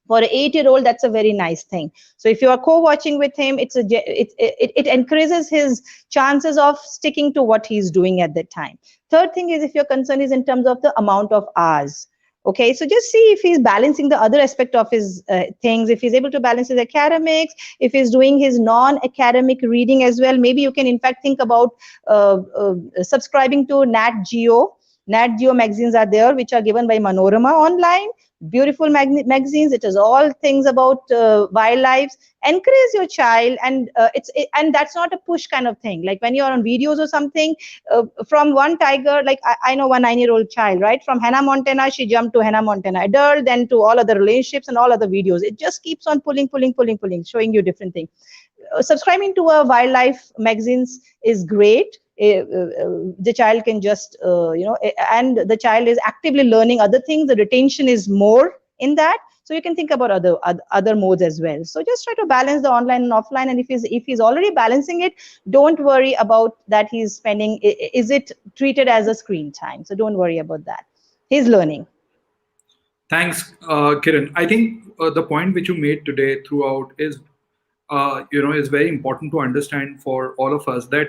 For an 8-year-old, that's a very nice thing. So if you are co-watching with him, it increases his chances of sticking to what he's doing at that time. Third thing is, if your concern is in terms of the amount of hours, okay, so just see if he's balancing the other aspect of his things, if he's able to balance his academics, if he's doing his non-academic reading as well. Maybe you can in fact think about subscribing to Nat Geo magazines are there, which are given by Manorama online. Beautiful magazines. It is all things about wildlife. Encourage your child, and and that's not a push kind of thing. Like when you're on videos or something, from one tiger, like I know one 9-year-old child, right? From Hannah Montana, she jumped to Hannah Montana adult, then to all other relationships and all other videos. It just keeps on pulling, showing you different things. Subscribing to a wildlife magazines is great. The child can just and the child is actively learning other things, the retention is more in that. So you can think about other modes as well. So just try to balance the online and offline, and if he's already balancing it, don't worry about that he's spending, is it treated as a screen time? So don't worry about that, he's learning.
Thanks, Kiran. I think the point which you made today throughout is, is very important to understand for all of us, that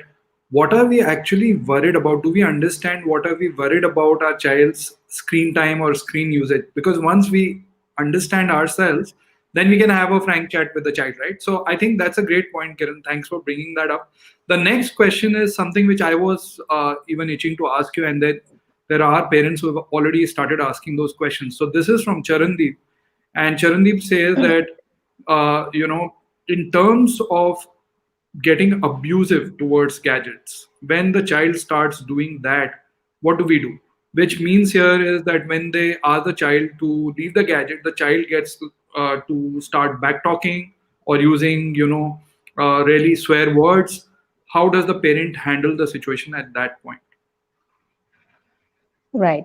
what are we actually worried about? Do we understand what are we worried about our child's screen time or screen usage? Because once we understand ourselves, then we can have a frank chat with the child, right? So I think that's a great point, Kiran. Thanks for bringing that up. The next question is something which I was even itching to ask you, and then there are parents who have already started asking those questions. So this is from Charandeep, and Charandeep says that in terms of getting abusive towards gadgets, when the child starts doing that, what do we do? Which means here is that when they ask the child to leave the gadget, the child gets to start back talking or using really swear words. How does the parent handle the situation at that point?
Right.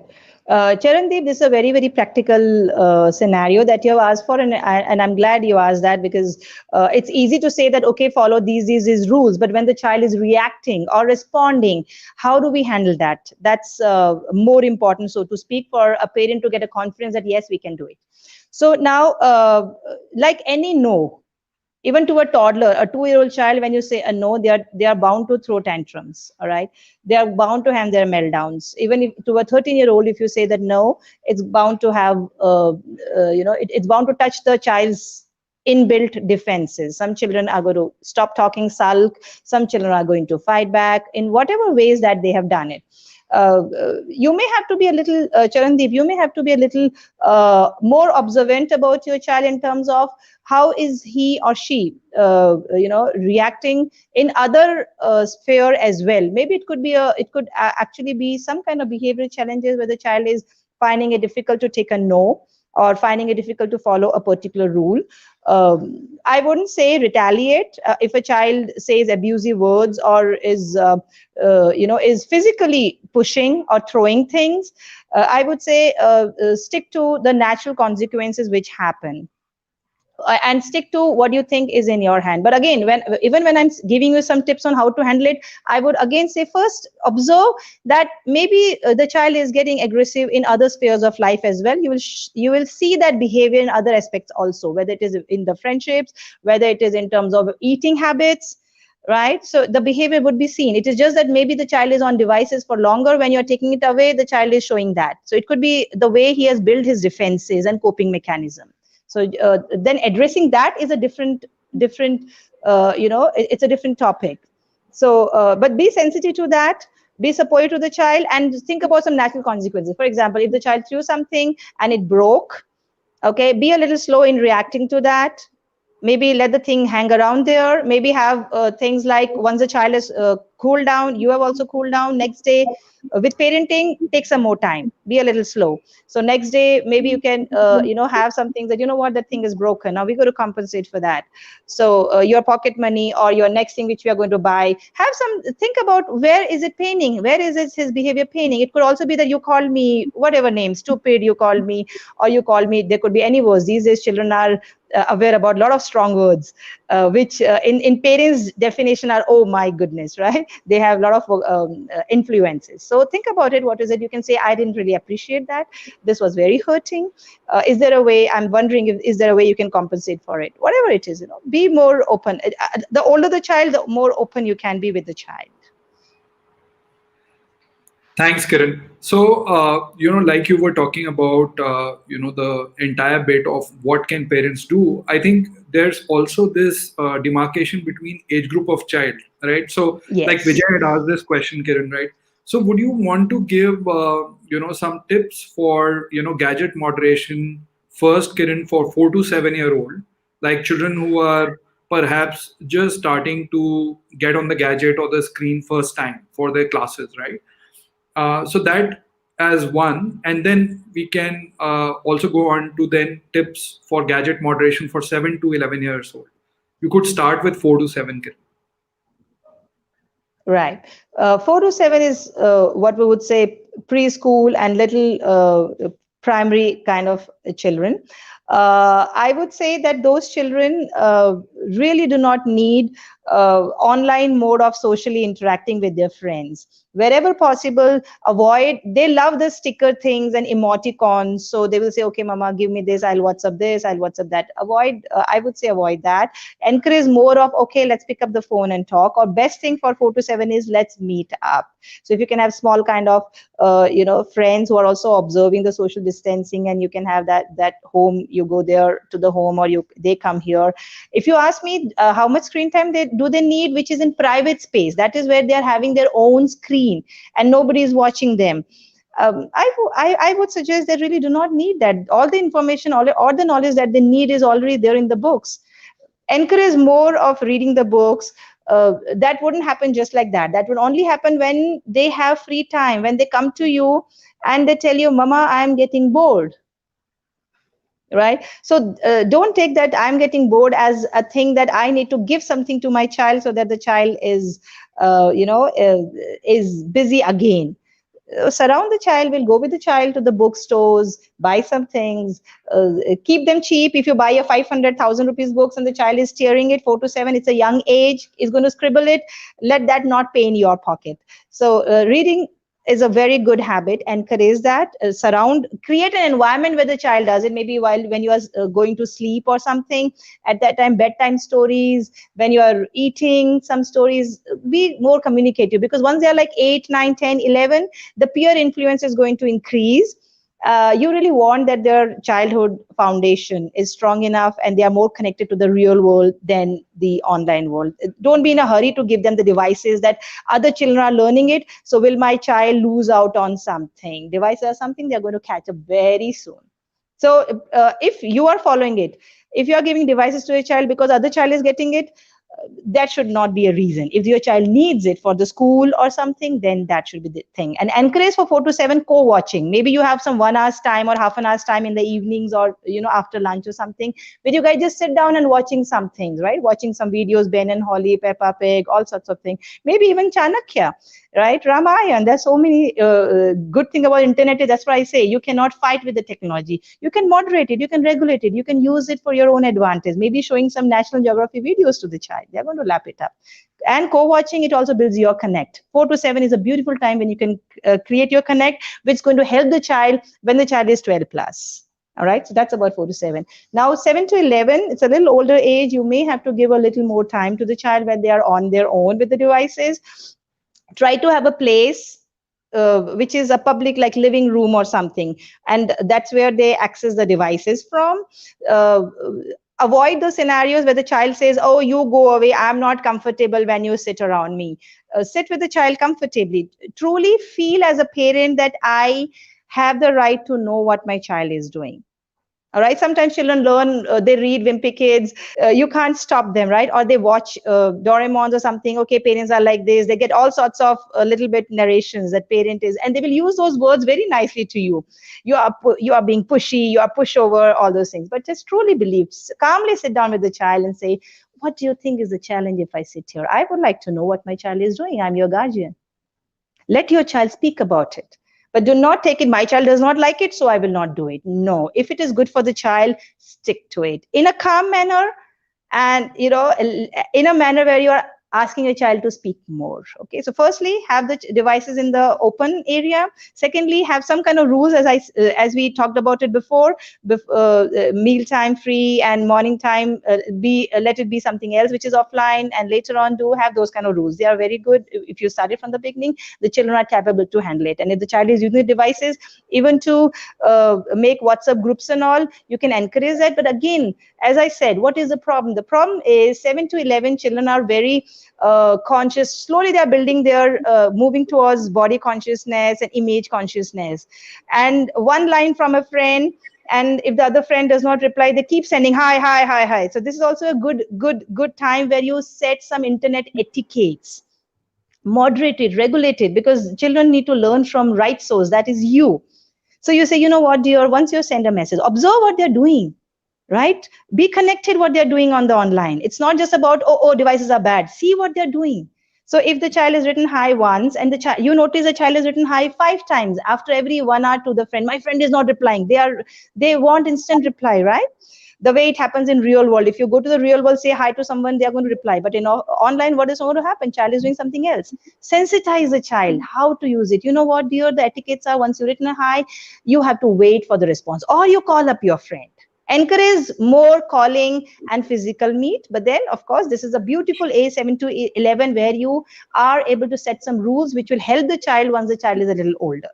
Charandeep, this is a very, very practical scenario that you have asked for, and I'm glad you asked that, because it's easy to say that, okay, follow these rules, but when the child is reacting or responding, how do we handle that? That's more important, so to speak, for a parent to get a confidence that, yes, we can do it. So now, like any no, even to a toddler, a 2-year-old child, when you say a no, they are bound to throw tantrums. All right, they are bound to have their meltdowns. Even if to a 13-year-old, if you say that no, it's bound to have it's bound to touch the child's inbuilt defenses. Some children are going to stop talking, sulk. Some children are going to fight back in whatever ways that they have done it. You may have to be a little, Charandeep, you may have to be a little more observant about your child in terms of how is he or she, reacting in other sphere as well. Maybe it could actually be some kind of behavioral challenges where the child is finding it difficult to take a no, or finding it difficult to follow a particular rule. I wouldn't say retaliate. If a child says abusive words or is physically pushing or throwing things, I would say stick to the natural consequences which happen, and stick to what you think is in your hand. But again, when I'm giving you some tips on how to handle it, I would again say, first observe that maybe the child is getting aggressive in other spheres of life as well. You will see that behavior in other aspects also, whether it is in the friendships, whether it is in terms of eating habits, right? So the behavior would be seen. It is just that maybe the child is on devices for longer. When you're taking it away, the child is showing that. So it could be the way he has built his defenses and coping mechanism. So then addressing that is a different it's a different topic. So but be sensitive to that, be supportive to the child, and think about some natural consequences. For example, if the child threw something and it broke, okay, be a little slow in reacting to that. Maybe let the thing hang around there. Maybe have things like, once the child is cooled down, you have also cooled down, next day with parenting, take some more time, be a little slow. So next day maybe you can have some things that, you know what, that thing is broken, now we got to compensate for that. So your pocket money or your next thing which we are going to buy, have some, think about where is it paining, where is it his behavior paining. It could also be that you call me whatever name, stupid, you call me, or you call me, there could be any words. These days children are aware about a lot of strong words, which in parents definition are, oh my goodness, right? They have a lot of influences. So think about it. What is it you can say? I didn't really appreciate that, this was very hurting. Is there a way, I'm wondering if, is there a way you can compensate for it? Whatever it is, be more open. The older the child, the more open you can be with the child.
Thanks, Kiran. So, like you were talking about, the entire bit of what can parents do. I think there's also this demarcation between age group of child, right? So, like
Yes.
Vijay had asked this question, Kiran, right? So, would you want to give, some tips for, gadget moderation first, Kiran, for 4 to 7 year old, like children who are perhaps just starting to get on the gadget or the screen first time for their classes, right? So that as one, and then we can also go on to then tips for gadget moderation for 7 to 11 years old. You could start with 4 to 7.
Right. 4 to 7 is what we would say preschool and little primary kind of children. I would say that those children really do not need online mode of socially interacting with their friends. Wherever possible, avoid. They love the sticker things and emoticons, so they will say, "Okay, Mama, give me this. I'll WhatsApp this. I'll WhatsApp that." Avoid. I would say avoid that. Encourage more of, okay, let's pick up the phone and talk. Or best thing for 4 to 7 is let's meet up. So if you can have small kind of friends who are also observing the social distancing, and you can have that home, you go there to the home, or they come here. If you ask me how much screen time they need, which is in private space, that is where they are having their own screen and nobody is watching them. I would suggest they really do not need that. All the information, all the knowledge that they need is already there in the books. Encourage more of reading the books. That wouldn't happen just like that. That would only happen when they have free time, when they come to you and they tell you, Mama, I'm getting bored. Right? So don't take that I'm getting bored as a thing that I need to give something to my child so that the child is is busy again. Surround the child, will go with the child to the bookstores, buy some things, keep them cheap. If you buy a 500,000 rupees books and the child is tearing it, 4 to 7, it's a young age, is going to scribble it, let that not pain your pocket. So reading is a very good habit. Encourage that. Create an environment where the child does it. Maybe when you are going to sleep or something, at that time, bedtime stories. When you are eating, some stories. Be more communicative, because once they are like 8, 9, 10, 11, the peer influence is going to increase. You really want that their childhood foundation is strong enough and they are more connected to the real world than the online world. Don't be in a hurry to give them the devices that other children are learning it. So will my child lose out on something? Devices are something they're going to catch up very soon. So if you are following it, if you are giving devices to a child because other child is getting it, that should not be a reason. If your child needs it for the school or something, then that should be the thing. And encourage for 4 to 7 co-watching. Maybe you have some 1 hour's time or half an hour's time in the evenings, or after lunch or something, where you guys just sit down and watching some things, right? Watching some videos, Ben and Holly, Peppa Pig, all sorts of things. Maybe even Chanakya, right? Ramayan. There's so many good thing about internet. That's why I say you cannot fight with the technology. You can moderate it, you can regulate it, you can use it for your own advantage. Maybe showing some National Geography videos to the child, they're going to lap it up. And co-watching, it also builds your connect. 4 to 7 is a beautiful time when you can create your connect, which is going to help the child when the child is 12 plus. All right, so that's about 4 to 7. Now 7 to 11, it's a little older age. You may have to give a little more time to the child when they are on their own with the devices. Try to have a place which is a public like living room or something, and that's where they access the devices from. uh, Avoid those scenarios where the child says, oh, you go away, I'm not comfortable when you sit around me. Sit with the child comfortably. Truly feel as a parent that I have the right to know what my child is doing. All right, sometimes children learn, they read Wimpy Kids, you can't stop them, right? Or they watch Doraemons or something. Okay, parents are like this, they get all sorts of little bit narrations that parent is, and they will use those words very nicely to you. You are being pushy, you are pushover, all those things. But just truly believe, calmly sit down with the child and say, what do you think is the challenge if I sit here? I would like to know what my child is doing. I'm your guardian. Let your child speak about it, but do not take it, my child does not like it, so I will not do it. No, if it is good for the child, stick to it in a calm manner, and in a manner where you are asking your child to speak more. Okay, so firstly, have the devices in the open area. Secondly, have some kind of rules, as we talked about it before. Meal time free and morning time, be let it be something else which is offline, and later on do have those kind of rules. They are very good. If you start it from the beginning, the children are capable to handle it. And if the child is using the devices even to make WhatsApp groups and all, you can encourage that. But again, as I said, what is the problem? The problem is 7 to 11 children are very conscious. Slowly they are building their moving towards body consciousness and image consciousness. And one line from a friend, and if the other friend does not reply, they keep sending hi, hi, hi, hi. So this is also a good time where you set some internet etiquettes, moderated, regulated, because children need to learn from right source, that is you. So you say, you know what, dear, once you send a message, observe what they're doing, right? Be connected what they're doing on the online. It's not just about, oh, devices are bad. See what they're doing. So if the child has written hi once, and the child, you notice the child has written hi 5 times after every 1 hour to the friend, my friend is not replying. They want instant reply, right? The way it happens in real world. If you go to the real world, say hi to someone, they are going to reply. But in online, what is going to happen? Child is doing something else. Sensitize the child how to use it. You know what, dear? The etiquettes are, once you written a hi, you have to wait for the response, or you call up your friend. Encourage more calling and physical meet. But then, of course, this is a beautiful age 7 to 11 where you are able to set some rules which will help the child once the child is a little older.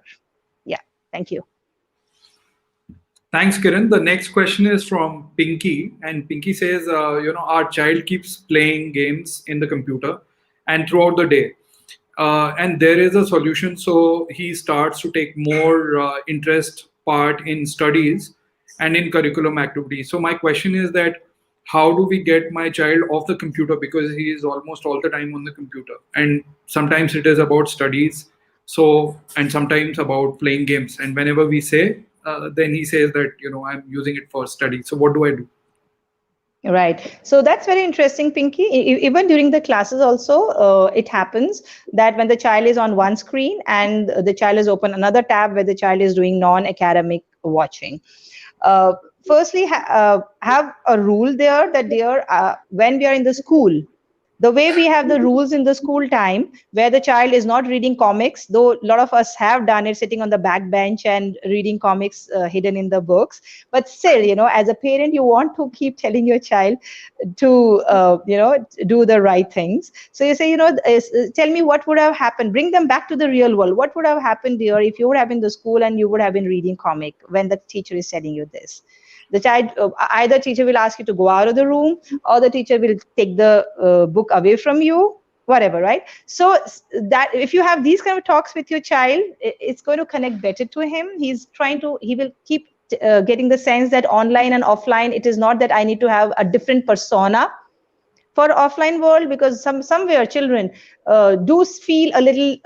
Yeah, thank you.
Thanks, Kiran. The next question is from Pinky, and Pinky says, our child keeps playing games in the computer and throughout the day. And there is a solution, so he starts to take more interest part in studies and in curriculum activities. So my question is that how do we get my child off the computer, because he is almost all the time on the computer, and sometimes it is about studies, so, and sometimes about playing games, and whenever we say, then he says that I'm using it for study. So what do I do?
Right. So that's very interesting, Pinky. Even during the classes, also, it happens that when the child is on one screen and the child is open another tab where the child is doing non-academic watching. Uh, Firstly, have a rule there that when we are in the school, the way we have the rules in the school time where the child is not reading comics, though a lot of us have done it sitting on the back bench and reading comics hidden in the books. But still, as a parent, you want to keep telling your child to do the right things. So you say, tell me what would have happened, bring them back to the real world. What would have happened here if you would have been in the school and you would have been reading comic when the teacher is telling you this? The child, either teacher will ask you to go out of the room, or the teacher will take the book away from you, whatever, right? So that if you have these kind of talks with your child, it's going to connect better to him. He will keep getting the sense that online and offline, it is not that I need to have a different persona for offline world, because somewhere children do feel a little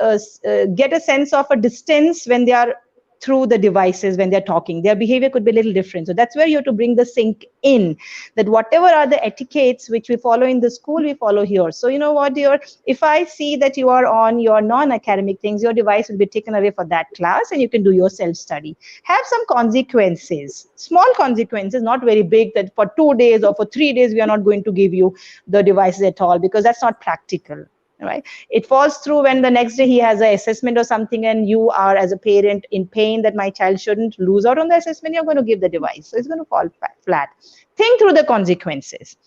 get a sense of a distance when they are through the devices. When they're talking, their behavior could be a little different. So that's where you have to bring the sync in, that whatever are the etiquettes which we follow in the school, we follow here. So you know what, dear, if I see that you are on your non-academic things, your device will be taken away for that class and you can do your self-study. Have some consequences, small consequences, not very big, that for 2 days or for 3 days we are not going to give you the devices at all, because that's not practical, right? It falls through when the next day he has an assessment or something, and you are as a parent in pain that my child shouldn't lose out on the assessment, you're going to give the device, so it's going to fall flat. Think through the consequences.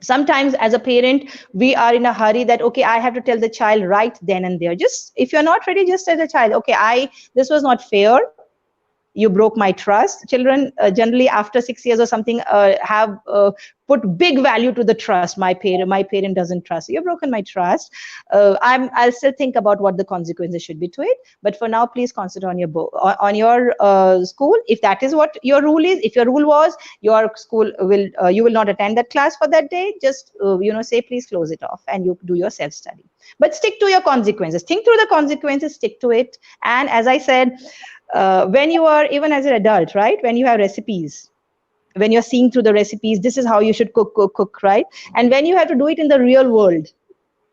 Sometimes as a parent we are in a hurry that okay, I have to tell the child right then and there. Just if you're not ready, just tell the child, okay, I this was not fair, you broke my trust. Children generally after 6 years or something have put big value to the trust. My parent doesn't trust, you've broken my trust. I'll still think about what the consequences should be to it, but for now please concentrate on your on your school. If that is what your rule is, if your rule was your school will you will not attend that class for that day, just say please close it off and you do your self study. But stick to your consequences, think through the consequences, stick to it. And as I said, when you are even as an adult, right, when you have recipes, when you're seeing through the recipes, this is how you should cook, right? And when you have to do it in the real world,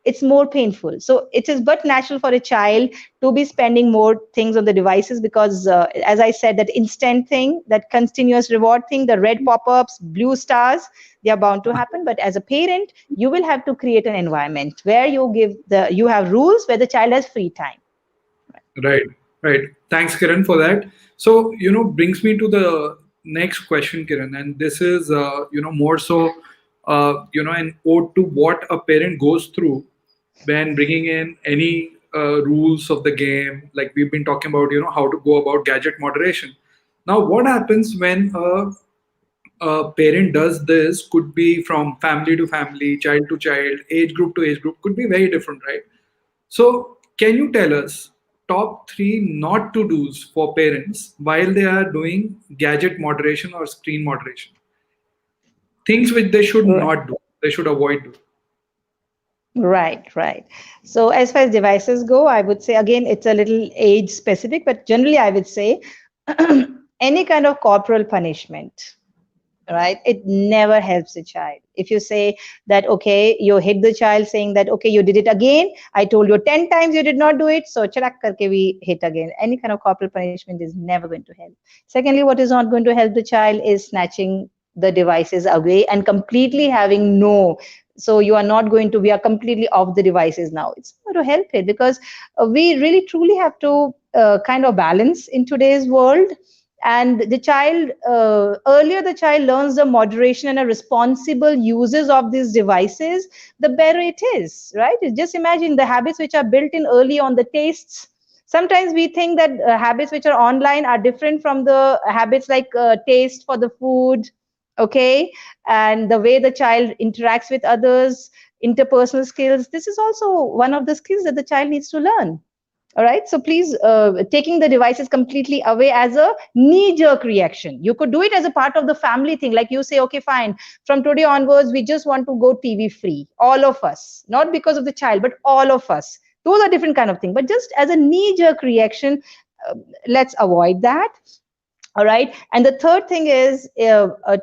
it's more painful. So it is but natural for a child to be spending more things on the devices because as I said, that instant thing, that continuous reward thing, the red pop-ups, blue stars, they are bound to happen. But as a parent, you will have to create an environment where you have rules where the child has free time.
Right, right. Thanks, Kiran, for that. So, brings me to the next question, Kiran, and this is, more so, an ode to what a parent goes through when bringing in any rules of the game. Like we've been talking about, how to go about gadget moderation. Now, what happens when a parent does this? Could be from family to family, child to child, age group to age group. Could be very different, right? So, can you tell us top three not to do's for parents while they are doing gadget moderation or screen moderation? Things which they should not do, they should avoid doing.
Right, right. So as far as devices go, I would say again, it's a little age specific, but generally I would say any kind of corporal punishment, right? It never helps a child. If you say that, okay, you hit the child saying that, okay, you did it again. I told you 10 times you did not do it. So charak karke we hit again. Any kind of corporal punishment is never going to help. Secondly, what is not going to help the child is snatching the devices away and completely having no. So you are not going to, we are completely off the devices now. It's not going to help it because we really truly have to kind of balance in today's world. And the child earlier the child learns the moderation and a responsible uses of these devices, the better it is, right? Just imagine the habits which are built in early on, the tastes. Sometimes we think that habits which are online are different from the habits like taste for the food, okay, and the way the child interacts with others, interpersonal skills. This is also one of the skills that the child needs to learn. All right. So please, taking the devices completely away as a knee jerk reaction. You could do it as a part of the family thing. Like you say, okay, fine. From today onwards, we just want to go TV free. All of us, not because of the child, but all of us. Those are different kind of thing. But just as a knee jerk reaction, uh, let's avoid that. All right. And the third thing is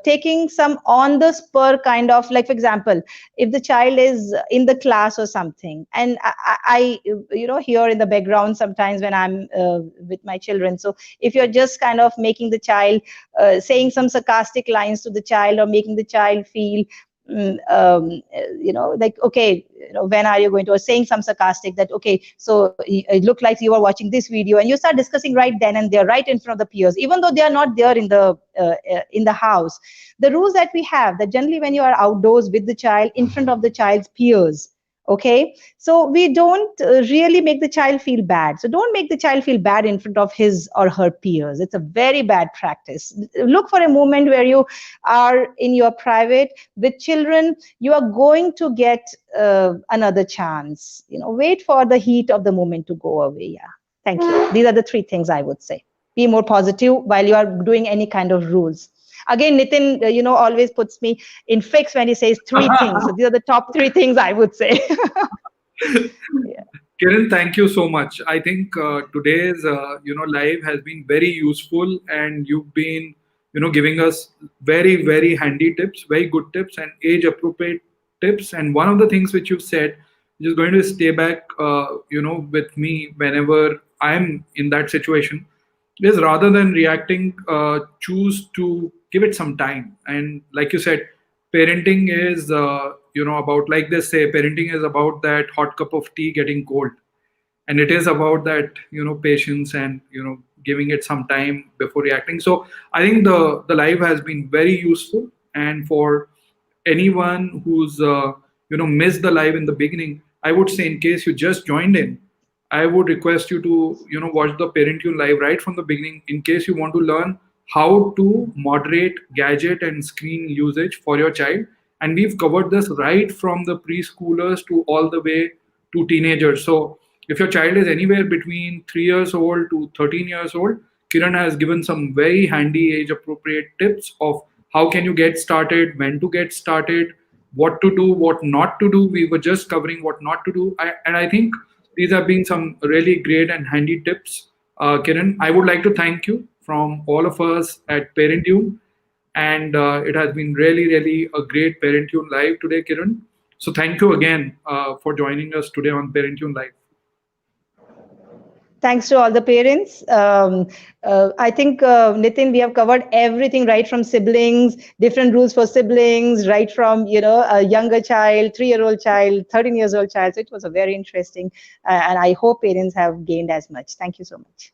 taking some on the spur kind of, like for example, if the child is in the class or something, and hear in the background sometimes when I'm with my children. So if you're just kind of making the child saying some sarcastic lines to the child or making the child feel like, okay, when are you going to, or saying some sarcastic that, okay, so it looked like you are watching this video, and you start discussing right then and there, right in front of the peers, even though they are not there in the house. The rules that we have, that generally when you are outdoors with the child in front of the child's peers, okay, so we don't really make the child feel bad. So don't make the child feel bad in front of his or her peers. It's a very bad practice. Look for a moment where you are in your private with children. You are going to get another chance. Wait for the heat of the moment to go away. Yeah, thank you. These are the three things I would say. Be more positive while you are doing any kind of rules. Again, Nitin, always puts me in fix when he says three things. So these are the top three things I would say. Yeah.
Kiran, thank you so much. I think today's live has been very useful, and you've been giving us very very handy tips, very good tips, and age appropriate tips. And one of the things which you've said, which is going to stay back, with me whenever I'm in that situation, is rather than reacting, choose to give it some time. And like you said, parenting is about, like they say, parenting is about that hot cup of tea getting cold, and it is about that patience and giving it some time before reacting. So I think the live has been very useful, and for anyone who's missed the live in the beginning, I would say, in case you just joined in, I would request you to watch the Parent Tune live right from the beginning in case you want to learn how to moderate gadget and screen usage for your child. And we've covered this right from the preschoolers to all the way to teenagers. So if your child is anywhere between 3 years old to 13 years old, Kiran has given some very handy age appropriate tips of how can you get started, when to get started, what to do, what not to do. We were just covering what not to do. And I think these have been some really great and handy tips. Kiran, I would like to thank you from all of us at Parentune. And it has been really, really a great Parentune Live today, Kiran. So thank you again for joining us today on Parentune Live.
Thanks to all the parents. I think, Nitin, we have covered everything right from siblings, different rules for siblings, right from, a younger child, 3-year-old child, 13 years old child. So it was a very interesting, and I hope parents have gained as much. Thank you so much.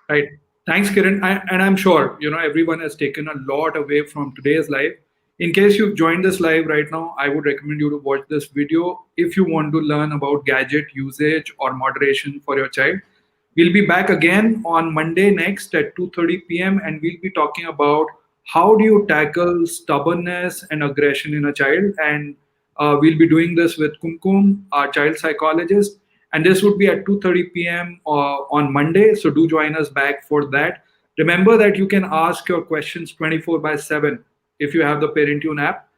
Right. Thanks, Kiran. And I'm sure everyone has taken a lot away from today's live. In case you've joined this live right now, I would recommend you to watch this video if you want to learn about gadget usage or moderation for your child. We'll be back again on Monday next at 2:30 p.m. and we'll be talking about how do you tackle stubbornness and aggression in a child. And we'll be doing this with Kumkum, our child psychologist, and this would be at 2:30 p.m. On Monday. So do join us back for that. Remember that you can ask your questions 24 by 7 if you have the Parentune app.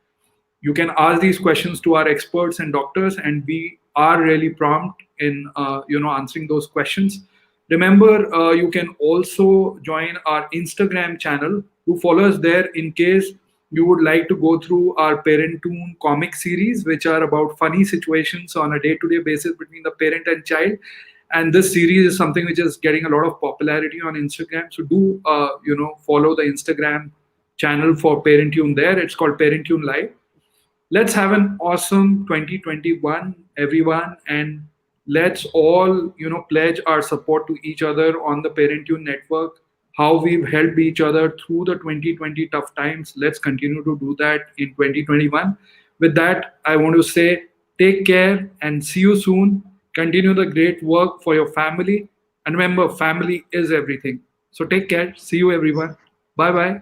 You can ask these questions to our experts and doctors, and we are really prompt in answering those questions. Remember, you can also join our Instagram channel. Do follow us there in case you would like to go through our Parentune comic series, which are about funny situations on a day-to-day basis between the parent and child. And this series is something which is getting a lot of popularity on Instagram. So do follow the Instagram channel for Parentune there. It's called Parentune Live. Let's have an awesome 2021, everyone, and let's all pledge our support to each other on the Parentune network. How we've helped each other through the 2020 tough times. Let's continue to do that in 2021. With that, I want to say take care and see you soon. Continue the great work for your family. And remember, family is everything. So take care. See you, everyone. Bye bye.